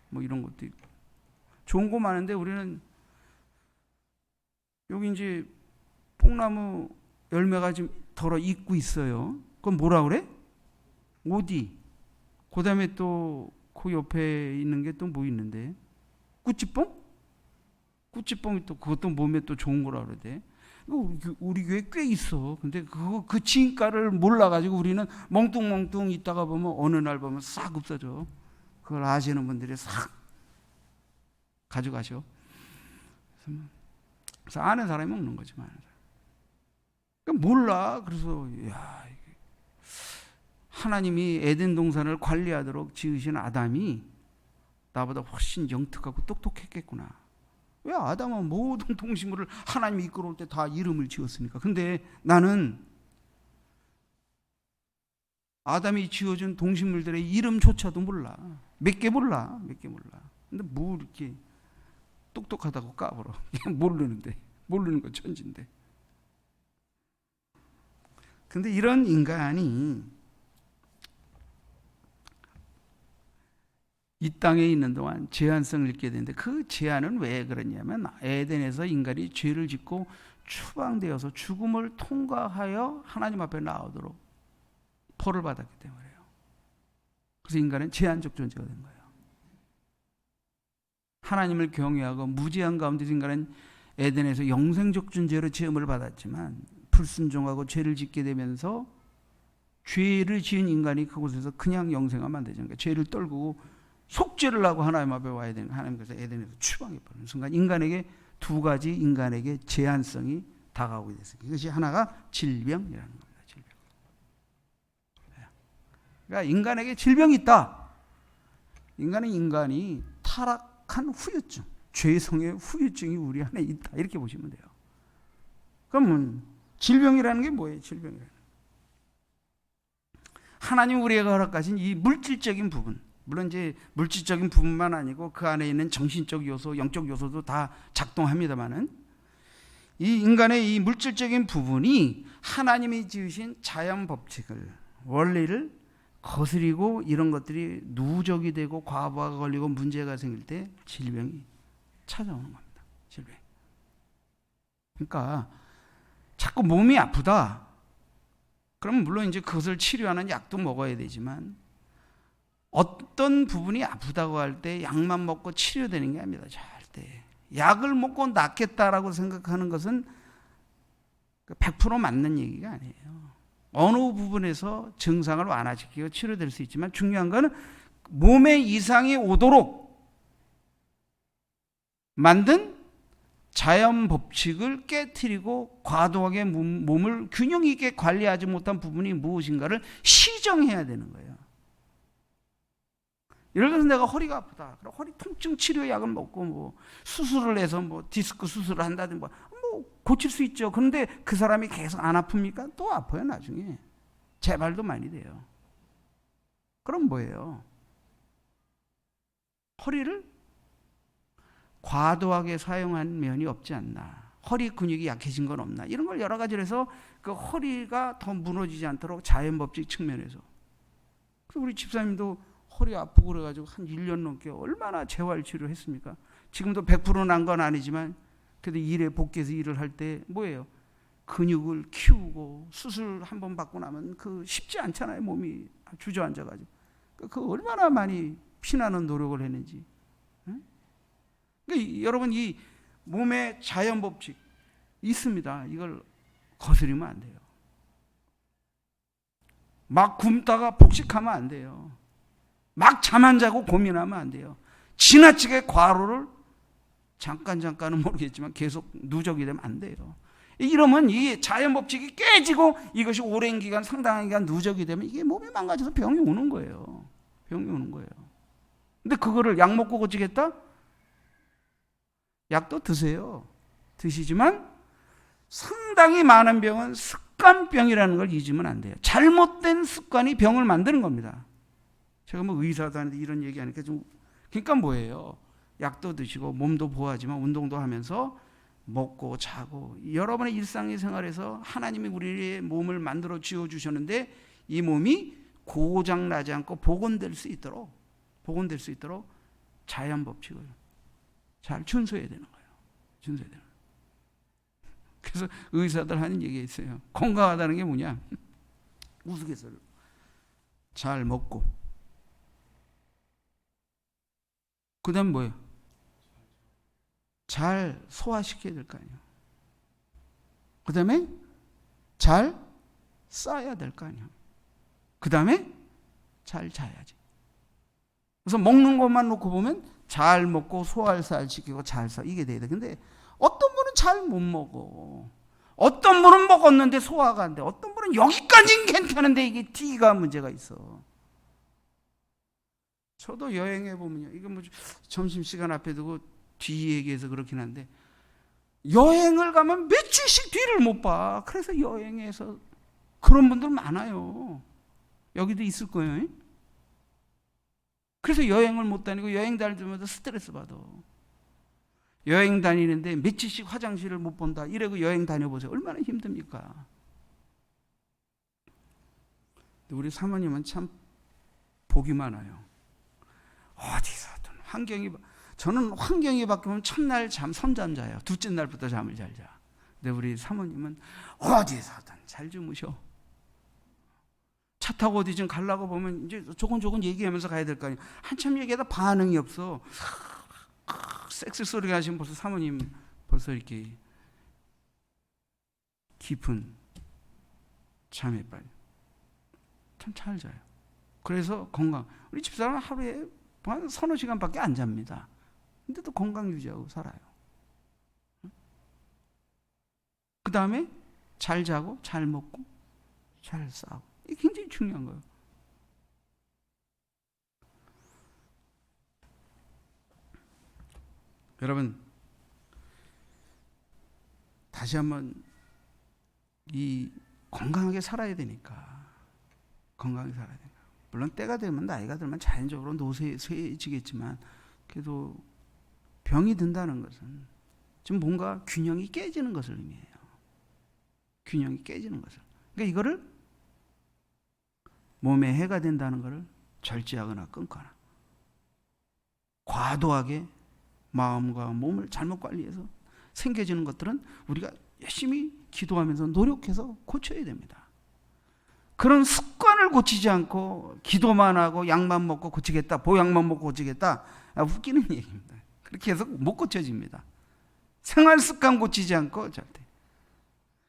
뭐 이런 것도 있고 좋은 거 많은데 우리는 여기 이제 뽕나무 열매가 지금 덜어 익고 있어요. 그건 뭐라 그래? 오디. 그 다음에 또 그 옆에 있는 게 또 뭐 있는데? 꾸찌뽕? 꾸찌뽕이 또 그것도 몸에 또 좋은 거라 그러대. 우리 교회 꽤 있어. 근데 그 진가를 몰라가지고 우리는 멍뚱멍뚱 있다가 보면 어느 날 보면 싹 없어져. 그걸 아시는 분들이 싹 가져가셔. 그래서 아는 사람이 먹는 거지. 그러니까 몰라. 그래서 하나님이 에덴 동산을 관리하도록 지으신 아담이 나보다 훨씬 영특하고 똑똑했겠구나. 왜 아담은 모든 동식물을 하나님이 이끌어올 때 다 이름을 지었습니까? 근데 나는 아담이 지어준 동식물들의 이름조차도 몰라. 몇 개 몰라. 근데 뭐 이렇게 똑똑하다고 까불어. 모르는데. 모르는 건 천진데. 근데 이런 인간이 이 땅에 있는 동안 제한성을 잃게 되는데, 그 제한은 왜 그러냐면 에덴에서 인간이 죄를 짓고 추방되어서 죽음을 통과하여 하나님 앞에 나오도록 벌을 받았기 때문에요. 그래서 인간은 제한적 존재가 된 거예요. 하나님을 경외하고 무제한 가운데서 인간은 에덴에서 영생적 존재로 지음을 받았지만, 불순종하고 죄를 짓게 되면서 죄를 지은 인간이 그곳에서 그냥 영생하면 안 되죠. 그러니까 죄를 떨구고 속죄를 하고 하나님 앞에 와야 되는, 하나님께서 에덴에서 추방해버리는 순간 인간에게 두 가지 인간에게 제한성이 다가오게 됐어요. 이것이 하나가 질병이라는 겁니다. 질병. 그러니까 인간에게 질병이 있다. 인간은 인간이 타락한 후유증, 죄성의 후유증이 우리 안에 있다. 이렇게 보시면 돼요. 그러면 질병이라는 게 뭐예요? 질병이라는 게. 하나님 우리가 허락하신 이 물질적인 부분, 물론 이제 물질적인 부분만 아니고 그 안에 있는 정신적 요소, 영적 요소도 다 작동합니다만은, 이 인간의 이 물질적인 부분이 하나님이 지으신 자연 법칙을, 원리를 거스리고 이런 것들이 누적이 되고 과부하가 걸리고 문제가 생길 때 질병이 찾아오는 겁니다. 질병. 그러니까 자꾸 몸이 아프다. 그럼 물론 이제 그것을 치료하는 약도 먹어야 되지만, 어떤 부분이 아프다고 할 때 약만 먹고 치료되는 게 아닙니다. 절대. 약을 먹고 낫겠다라고 생각하는 것은 100% 맞는 얘기가 아니에요. 어느 부분에서 증상을 완화시키고 치료될 수 있지만, 중요한 것은 몸에 이상이 오도록 만든 자연 법칙을 깨트리고 과도하게 몸을 균형 있게 관리하지 못한 부분이 무엇인가를 시정해야 되는 거예요. 예를 들어서 내가 허리가 아프다. 그럼 허리 통증 치료 약을 먹고 뭐 수술을 해서 뭐 디스크 수술을 한다든가 뭐 고칠 수 있죠. 그런데 그 사람이 계속 안 아픕니까? 또 아파요, 나중에. 재발도 많이 돼요. 그럼 뭐예요? 허리를 과도하게 사용한 면이 없지 않나. 허리 근육이 약해진 건 없나. 이런 걸 여러 가지로 해서 그 허리가 더 무너지지 않도록 자연법칙 측면에서. 그래서 우리 집사님도 허리 아프고 그래가지고 한 1년 넘게 얼마나 재활치료를 했습니까? 지금도 100% 난 건 아니지만 그래도 일에 복귀해서 일을 할 때 뭐예요? 근육을 키우고 수술 한번 받고 나면 그 쉽지 않잖아요. 몸이 주저앉아가지고. 그 얼마나 많이 피나는 노력을 했는지. 그러니까 여러분, 이 몸의 자연 법칙 있습니다. 이걸 거스리면 안 돼요. 막 굶다가 폭식하면 안 돼요. 막 잠 안 자고 고민하면 안 돼요. 지나치게 과로를 잠깐은 모르겠지만 계속 누적이 되면 안 돼요. 이러면 이 자연 법칙이 깨지고 이것이 오랜 기간, 상당한 기간 누적이 되면 이게 몸이 망가져서 병이 오는 거예요. 병이 오는 거예요. 근데 그거를 약 먹고 고치겠다? 약도 드세요. 드시지만 상당히 많은 병은 습관병이라는 걸 잊으면 안 돼요. 잘못된 습관이 병을 만드는 겁니다. 제가 뭐 의사도 아닌데 이런 얘기하니까 좀, 그러니까 뭐예요? 약도 드시고 몸도 보호하지만 운동도 하면서 먹고 자고, 여러분의 일상생활에서 하나님이 우리의 몸을 만들어 지어주셨는데 이 몸이 고장나지 않고 복원될 수 있도록 자연 법칙을 잘 준수해야 되는 거예요. 준수해야 되는 거예요. 그래서 의사들 하는 얘기가 있어요. 건강하다는 게 뭐냐? 우스갯소리로 잘 먹고, 그 다음 뭐예요? 잘 소화시켜야 될 거 아니에요. 그 다음에 잘 싸야 될 거 아니에요. 그 다음에 잘 자야지. 그래서 먹는 것만 놓고 보면 잘 먹고 소화를 잘 시키고 잘 사, 이게 돼야 돼. 근데 어떤 분은 잘 못 먹어. 어떤 분은 먹었는데 소화가 안 돼. 어떤 분은 여기까지는 괜찮은데 이게 D가 문제가 있어. 저도 여행해 보면요, 이거 뭐 점심시간 앞에 두고 뒤 얘기해서 그렇긴 한데, 여행을 가면 며칠씩 뒤를 못 봐. 그래서 여행에서 그런 분들 많아요. 여기도 있을 거예요. 그래서 여행을 못 다니고 여행 다닐 때마다 스트레스 받아. 여행 다니는데 며칠씩 화장실을 못 본다. 이래고 여행 다녀보세요. 얼마나 힘듭니까? 우리 사모님은 참 복이 많아요. 어디서든 저는 환경이 바뀌면 첫날 선잠 자요. 둘째 날부터 잠을 잘 자. 근데 우리 사모님은 어디서든 잘 주무셔. 차 타고 어디 좀 가려고 보면 이제 조곤조곤 얘기하면서 가야 될 거 아니에요. 한참 얘기하다 반응이 없어. 섹스 소리가 하시면 벌써 사모님 벌써 이렇게 깊은 잠에 빠져. 참 잘 자요. 그래서 건강. 우리 집사람은 하루에 한 서너 시간밖에 안 잡니다. 근데도 건강 유지하고 살아요. 그 다음에 잘 자고 잘 먹고 잘 싸고. 이게 굉장히 중요한 거예요. 여러분, 다시 한번 이 건강하게 살아야 되니까. 건강하게 살아야 되니까. 물론 때가 되면 나이가 들면 자연적으로 노쇠해지겠지만 그래도 병이 든다는 것은 지금 뭔가 균형이 깨지는 것을 의미해요. 균형이 깨지는 것을. 그러니까 이거를 몸에 해가 된다는 것을 절제하거나 끊거나 과도하게 마음과 몸을 잘못 관리해서 생겨지는 것들은 우리가 열심히 기도하면서 노력해서 고쳐야 됩니다. 그런 습관을 고치지 않고 기도만 하고 약만 먹고 고치겠다, 보약만 먹고 고치겠다, 웃기는 얘기입니다. 그렇게 해서 못 고쳐집니다. 생활 습관 고치지 않고 절대.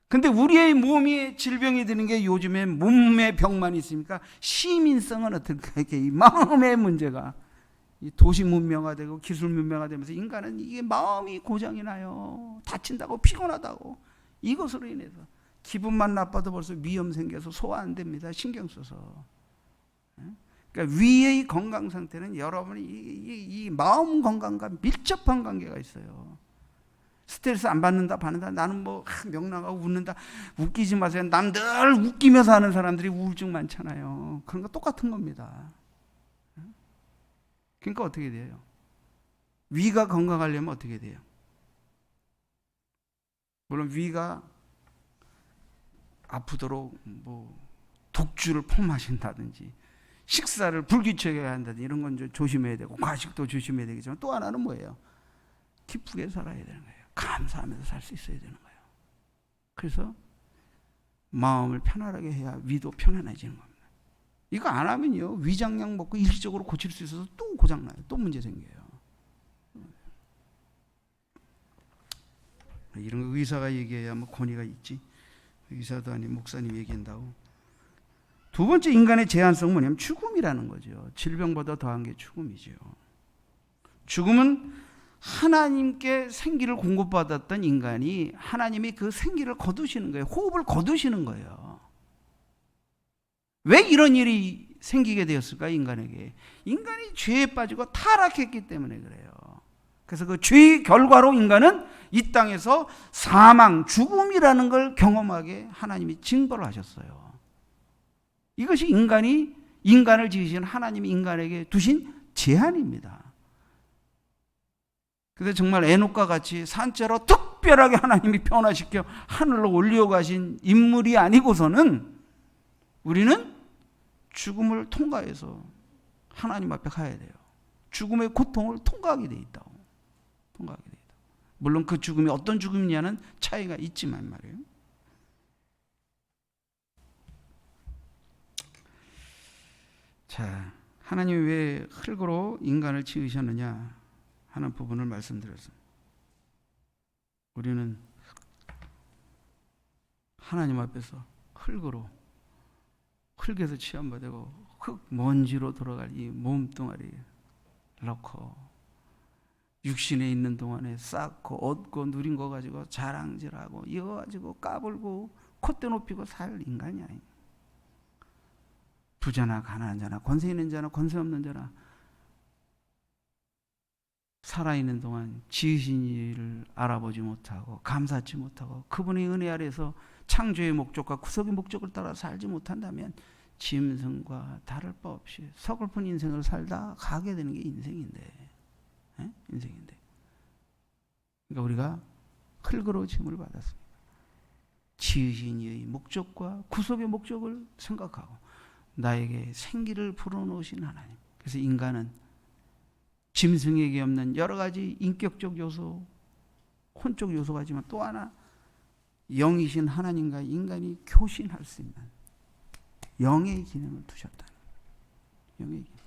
근데 우리의 몸이 질병이 드는 게 요즘에 몸의 병만 있습니까? 시민성은 어떨까? 이 마음의 문제가 이 도시 문명화되고 기술 문명화되면서 인간은 이게 마음이 고장이 나요. 다친다고 피곤하다고 이것으로 인해서 기분만 나빠도 벌써 위염 생겨서 소화 안 됩니다. 신경 써서. 그러니까 위의 건강 상태는 여러분이 이 마음 건강과 밀접한 관계가 있어요. 스트레스 안 받는다. 나는 뭐 명랑하고 웃는다. 웃기지 마세요. 남 늘 웃기면서 하는 사람들이 우울증 많잖아요. 그런 거 똑같은 겁니다. 그러니까 어떻게 돼요? 위가 건강하려면 어떻게 돼요? 물론 위가 아프도록 뭐 독주를 포함하신다든지 식사를 불규칙하게 한다든지 이런 건 좀 조심해야 되고 과식도 조심해야 되겠지만 또 하나는 뭐예요? 기쁘게 살아야 되는 거예요. 감사하면서 살 수 있어야 되는 거예요. 그래서 마음을 편안하게 해야 위도 편안해지는 겁니다. 이거 안 하면요 위장약 먹고 일시적으로 고칠 수 있어서 또 고장나요. 또 문제 생겨요. 이런 거 의사가 얘기해야 뭐 권위가 있지. 의사도 아닌 목사님 얘기한다고. 두 번째 인간의 제한성은 뭐냐면 죽음이라는 거죠. 질병보다 더한 게 죽음이죠. 죽음은 하나님께 생기를 공급받았던 인간이 하나님이 그 생기를 거두시는 거예요. 호흡을 거두시는 거예요. 왜 이런 일이 생기게 되었을까? 인간에게. 인간이 죄에 빠지고 타락했기 때문에 그래요. 그래서 그 죄의 결과로 인간은 이 땅에서 사망, 죽음이라는 걸 경험하게 하나님이 징벌을 하셨어요. 이것이 인간을 지으신 하나님이 인간에게 두신 제한입니다. 그래서 정말 에녹과 같이 산채로 특별하게 하나님이 변화시켜 하늘로 올려가신 인물이 아니고서는 우리는 죽음을 통과해서 하나님 앞에 가야 돼요. 죽음의 고통을 통과하게 돼 있다고. 통과하게 돼 있다. 물론 그 죽음이 어떤 죽음이냐는 차이가 있지만 말이에요. 자, 하나님이 왜 흙으로 인간을 지으셨느냐 하는 부분을 말씀드렸습니다. 우리는 하나님 앞에서 흙에서 취함받고 흙 먼지로 돌아갈 이 몸뚱아리 넣고 육신에 있는 동안에 쌓고 얻고 누린 거 가지고 자랑질하고 이거 가지고 까불고 콧대 높이고 살 인간이 아니에요. 부자나 가난한 자나 권세 있는 자나 권세 없는 자나 살아있는 동안 지으신 일을 알아보지 못하고 감사치 못하고 그분의 은혜 아래서 창조의 목적과 구속의 목적을 따라 살지 못한다면 짐승과 다를 바 없이 서글픈 인생을 살다 가게 되는 게 인생인데, 인생인데. 그러니까 우리가 흙으로 지음을 받았습니다. 지으신 이의 목적과 구속의 목적을 생각하고 나에게 생기를 불어넣으신 하나님. 그래서 인간은 짐승에게 없는 여러 가지 인격적 요소, 혼적 요소가 있지만 또 하나 영이신 하나님과 인간이 교신할 수 있는 영의 기능을 두셨다는 거예요. 영의 기능.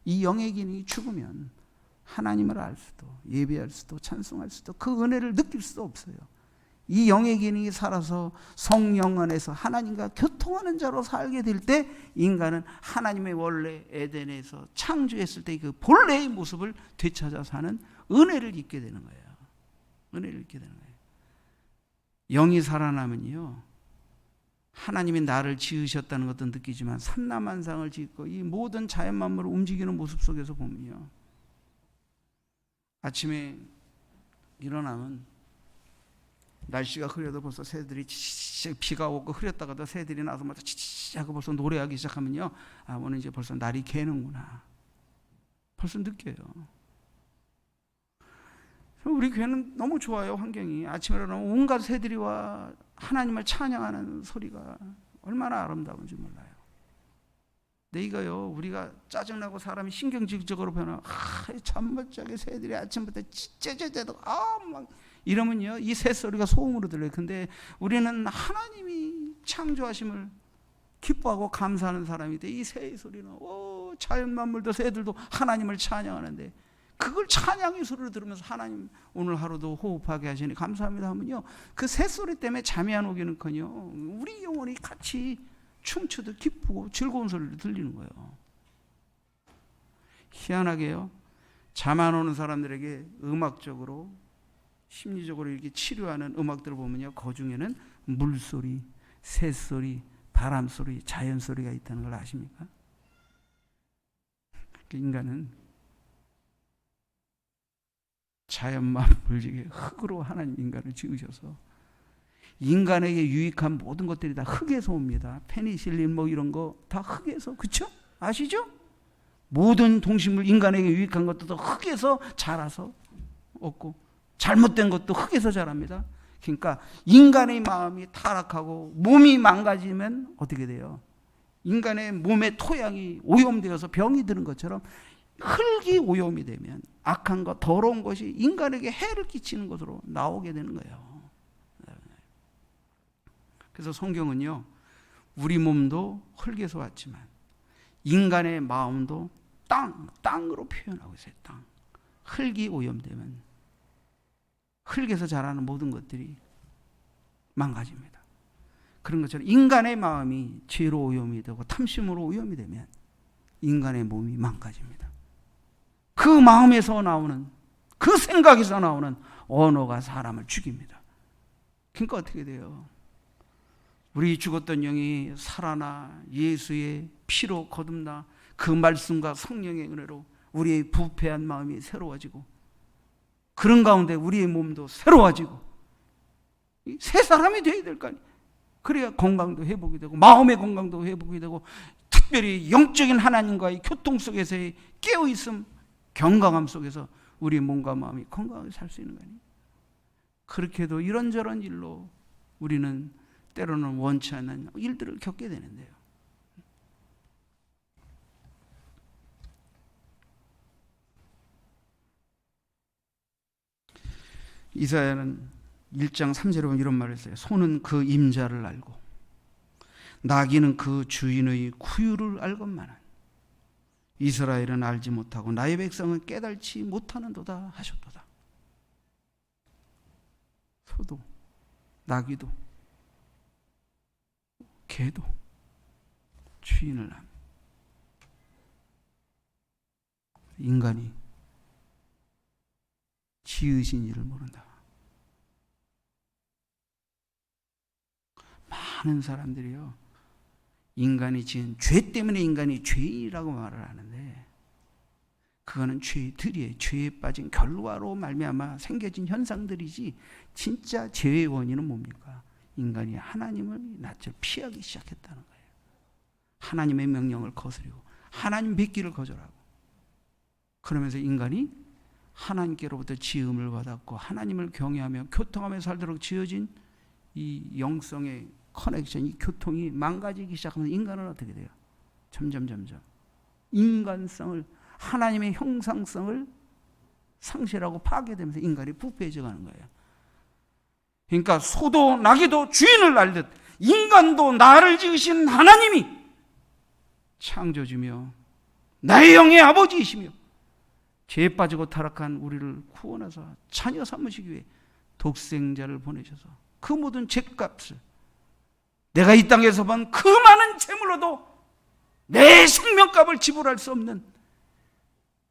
이 영의 기능이 죽으면 하나님을 알 수도, 예배할 수도, 찬송할 수도, 그 은혜를 느낄 수도 없어요. 이 영의 기능이 살아서 성령 안에서 하나님과 교통하는 자로 살게 될 때 인간은 하나님의 원래 에덴에서 창조했을 때 그 본래의 모습을 되찾아 사는 은혜를 입게 되는 거예요. 은혜를 입게 되는 거예요. 영이 살아나면요, 하나님이 나를 지으셨다는 것도 느끼지만 삼라만상을 짓고 이 모든 자연 만물을 움직이는 모습 속에서 보면요, 아침에 일어나면 날씨가 흐려도 벌써 새들이 치치치, 비가 오고 흐렸다가도 새들이 나서 막 치치치 하고 벌써 노래하기 시작하면요, 아, 오늘 이제 벌써 날이 개는구나 벌써 느껴요. 우리 교회는 너무 좋아요. 환경이 아침에 일어나면 온갖 새들이 와 하나님을 찬양하는 소리가 얼마나 아름다운지 몰라요. 근데 이거요, 우리가 짜증나고 사람이 신경질적으로 변하고 잠 못 자게 새들이 아침부터 찌찌찌찌 막 이러면요, 이 새소리가 소음으로 들려요. 근데 우리는 하나님이 창조하심을 기뻐하고 감사하는 사람인데 이 새의 소리는 자연 만물도 새들도 하나님을 찬양하는데 그걸 찬양의 소리로 들으면서 하나님 오늘 하루도 호흡하게 하시니 감사합니다 하면요, 그 새소리 때문에 잠이 안 오기는커녕 우리 영혼이 같이 춤추듯 기쁘고 즐거운 소리를 들리는 거예요. 희한하게요, 잠 안 오는 사람들에게 음악적으로 심리적으로 이렇게 치료하는 음악들을 보면요, 그 중에는 물소리, 새소리, 바람소리, 자연소리가 있다는 걸 아십니까? 인간은 자연만 물리게 흙으로 하나님 인간을 지으셔서 인간에게 유익한 모든 것들이 다 흙에서 옵니다. 페니실린 뭐 이런 거 다 흙에서, 그쵸? 아시죠? 모든 동식물 인간에게 유익한 것도 흙에서 자라서 얻고 잘못된 것도 흙에서 자랍니다. 그러니까 인간의 마음이 타락하고 몸이 망가지면 어떻게 돼요? 인간의 몸의 토양이 오염되어서 병이 드는 것처럼 흙이 오염이 되면 악한 것, 더러운 것이 인간에게 해를 끼치는 것으로 나오게 되는 거예요. 그래서 성경은요, 우리 몸도 흙에서 왔지만 인간의 마음도 땅으로 표현하고 있어요. 땅. 흙이 오염되면 흙에서 자라는 모든 것들이 망가집니다. 그런 것처럼 인간의 마음이 죄로 오염이 되고 탐심으로 오염이 되면 인간의 몸이 망가집니다. 그 마음에서 나오는, 그 생각에서 나오는 언어가 사람을 죽입니다. 그러니까 어떻게 돼요? 우리 죽었던 영이 살아나 예수의 피로 거듭나 그 말씀과 성령의 은혜로 우리의 부패한 마음이 새로워지고 그런 가운데 우리의 몸도 새로워지고 새 사람이 되어야 될 거 아니에요. 그래야 건강도 회복이 되고 마음의 건강도 회복이 되고 특별히 영적인 하나님과의 교통 속에서의 깨어있음, 경강함 속에서 우리 몸과 마음이 건강하게 살 수 있는 거 아니에요. 그렇게도 이런저런 일로 우리는 때로는 원치 않는 일들을 겪게 되는데요. 이사야는 1장 3절에 보면 이런 말을 했어요. 소는 그 임자를 알고 나귀는 그 주인의 구유를 알건만은 이스라엘은 알지 못하고 나의 백성은 깨달지 못하는도다 하셨도다. 소도 나귀도 개도 주인을 압니다. 인간이 지으신 일을 모른다. 많은 사람들이요, 인간이 지은 죄 때문에 인간이 죄인이라고 말을 하는데 그거는 죄들이에요. 죄에 빠진 결과로 말미암아 생겨진 현상들이지 진짜 죄의 원인은 뭡니까? 인간이 하나님을 낯을 피하기 시작했다는 거예요. 하나님의 명령을 거스리고 하나님 뵙기를 거절하고, 그러면서 인간이 하나님께로부터 지음을 받았고 하나님을 경외하며 교통하며 살도록 지어진 이 영성의 커넥션, 이 교통이 망가지기 시작하면 인간은 어떻게 돼요? 점점 인간성을, 하나님의 형상성을 상실하고 파괴되면서 인간이 부패해져 가는 거예요. 그러니까 소도 나귀도 주인을 알듯 인간도 나를 지으신 하나님이 창조주며 나의 영의 아버지이시며 죄에 빠지고 타락한 우리를 구원하사 자녀 삼으시기 위해 독생자를 보내셔서 그 모든 죄값을 내가 이 땅에서 본 그 많은 재물로도 내 생명값을 지불할 수 없는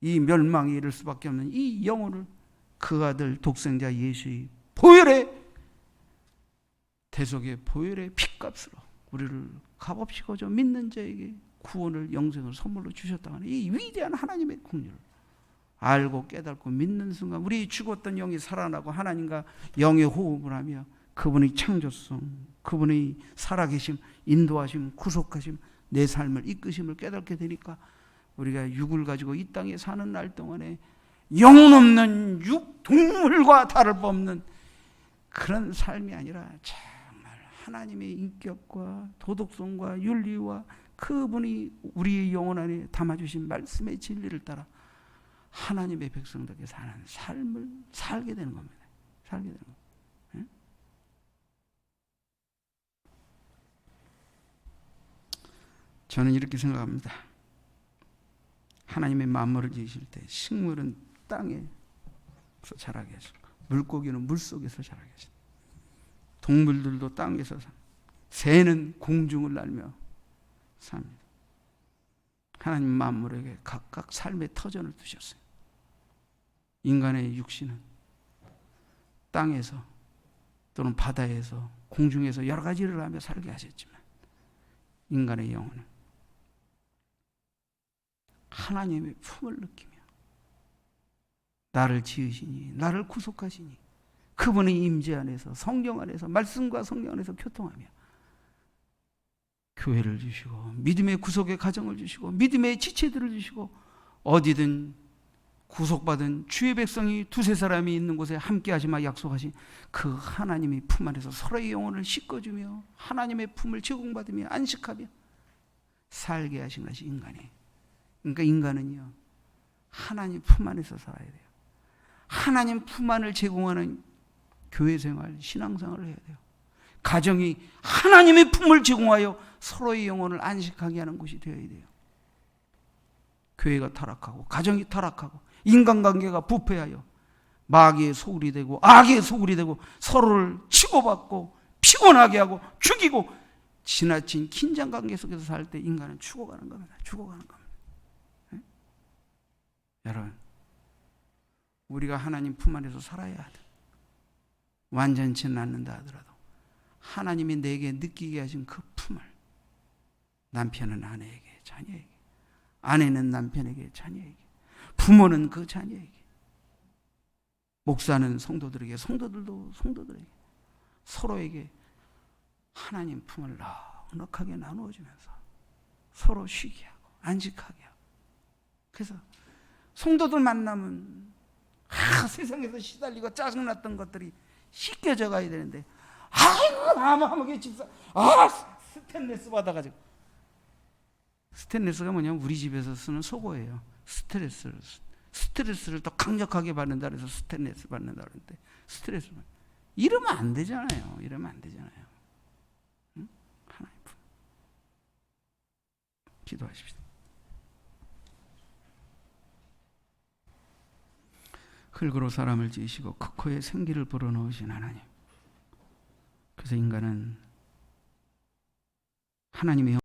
이 멸망에 이를 수밖에 없는 이 영혼을 그 아들 독생자 예수의 보혈의 대속의 보혈의 피값으로 우리를 값없이 거저 믿는 자에게 구원을, 영생을 선물로 주셨다고 하는 이 위대한 하나님의 긍휼을 알고 깨닫고 믿는 순간 우리 죽었던 영이 살아나고 하나님과 영의 호흡을 하며 그분의 창조성, 그분의 살아계심, 인도하심, 구속하심, 내 삶을 이끄심을 깨닫게 되니까 우리가 육을 가지고 이 땅에 사는 날 동안에 영혼 없는 육, 동물과 다를 바 없는 그런 삶이 아니라 정말 하나님의 인격과 도덕성과 윤리와 그분이 우리의 영혼 안에 담아주신 말씀의 진리를 따라 하나님의 백성들에게 사는 삶을 살게 되는 겁니다. 살게 되는 겁니다. 네? 저는 이렇게 생각합니다. 하나님의 만물을 지으실 때 식물은 땅에서 자라게 하시고 물고기는 물속에서 자라게 하시고 동물들도 땅에서 삽니다. 새는 공중을 날며 삽니다. 하나님 만물에게 각각 삶의 터전을 두셨어요. 인간의 육신은 땅에서 또는 바다에서 공중에서 여러 가지 일을 하며 살게 하셨지만 인간의 영혼은 하나님의 품을 느끼며 나를 지으시니 나를 구속하시니 그분의 임재 안에서 성령 안에서 말씀과 성령 안에서 교통하며 교회를 주시고 믿음의 구속의 가정을 주시고 믿음의 지체들을 주시고 어디든 구속받은 주의 백성이 두세 사람이 있는 곳에 함께하지마 약속하신 그 하나님의 품 안에서 서로의 영혼을 씻어주며 하나님의 품을 제공받으며 안식하며 살게 하신 것이 인간이에요. 그러니까 인간은요 하나님 품 안에서 살아야 돼요. 하나님 품 안을 제공하는 교회 생활, 신앙생활을 해야 돼요. 가정이 하나님의 품을 제공하여 서로의 영혼을 안식하게 하는 곳이 되어야 돼요. 교회가 타락하고 가정이 타락하고 인간관계가 부패하여 마귀의 소굴이 되고 악의 소굴이 되고 서로를 치고받고 피곤하게 하고 죽이고 지나친 긴장관계 속에서 살 때 인간은 죽어가는 겁니다. 죽어가는 겁니다. 네? 여러분 우리가 하나님 품 안에서 살아야 하다. 완전치는 않는다 하더라도 하나님이 내게 느끼게 하신 그 품을 남편은 아내에게, 자녀에게, 아내는 남편에게, 자녀에게, 부모는 그 자녀에게, 목사는 성도들에게, 성도들도 성도들에게 서로에게 하나님 품을 넉넉하게 나누어주면서 서로 쉬게 하고 안식하게 하고 그래서 성도들 만나면 세상에서 시달리고 짜증났던 것들이 씻겨져 가야 되는데 아이고 아무하게 집사 스테인레스 받아가지고 스테인레스가 뭐냐면 우리 집에서 쓰는 속어예요. 스트레스를 더 강력하게 받는다 그래서 스테인레스 받는다 그러는데 스트레스만 이러면 안 되잖아요. 이러면 안 되잖아요. 응? 하나님 품. 기도하십시오. 흙으로 사람을 지으시고 그 코에 생기를 불어넣으신 하나님. 그래서 인간은 하나님의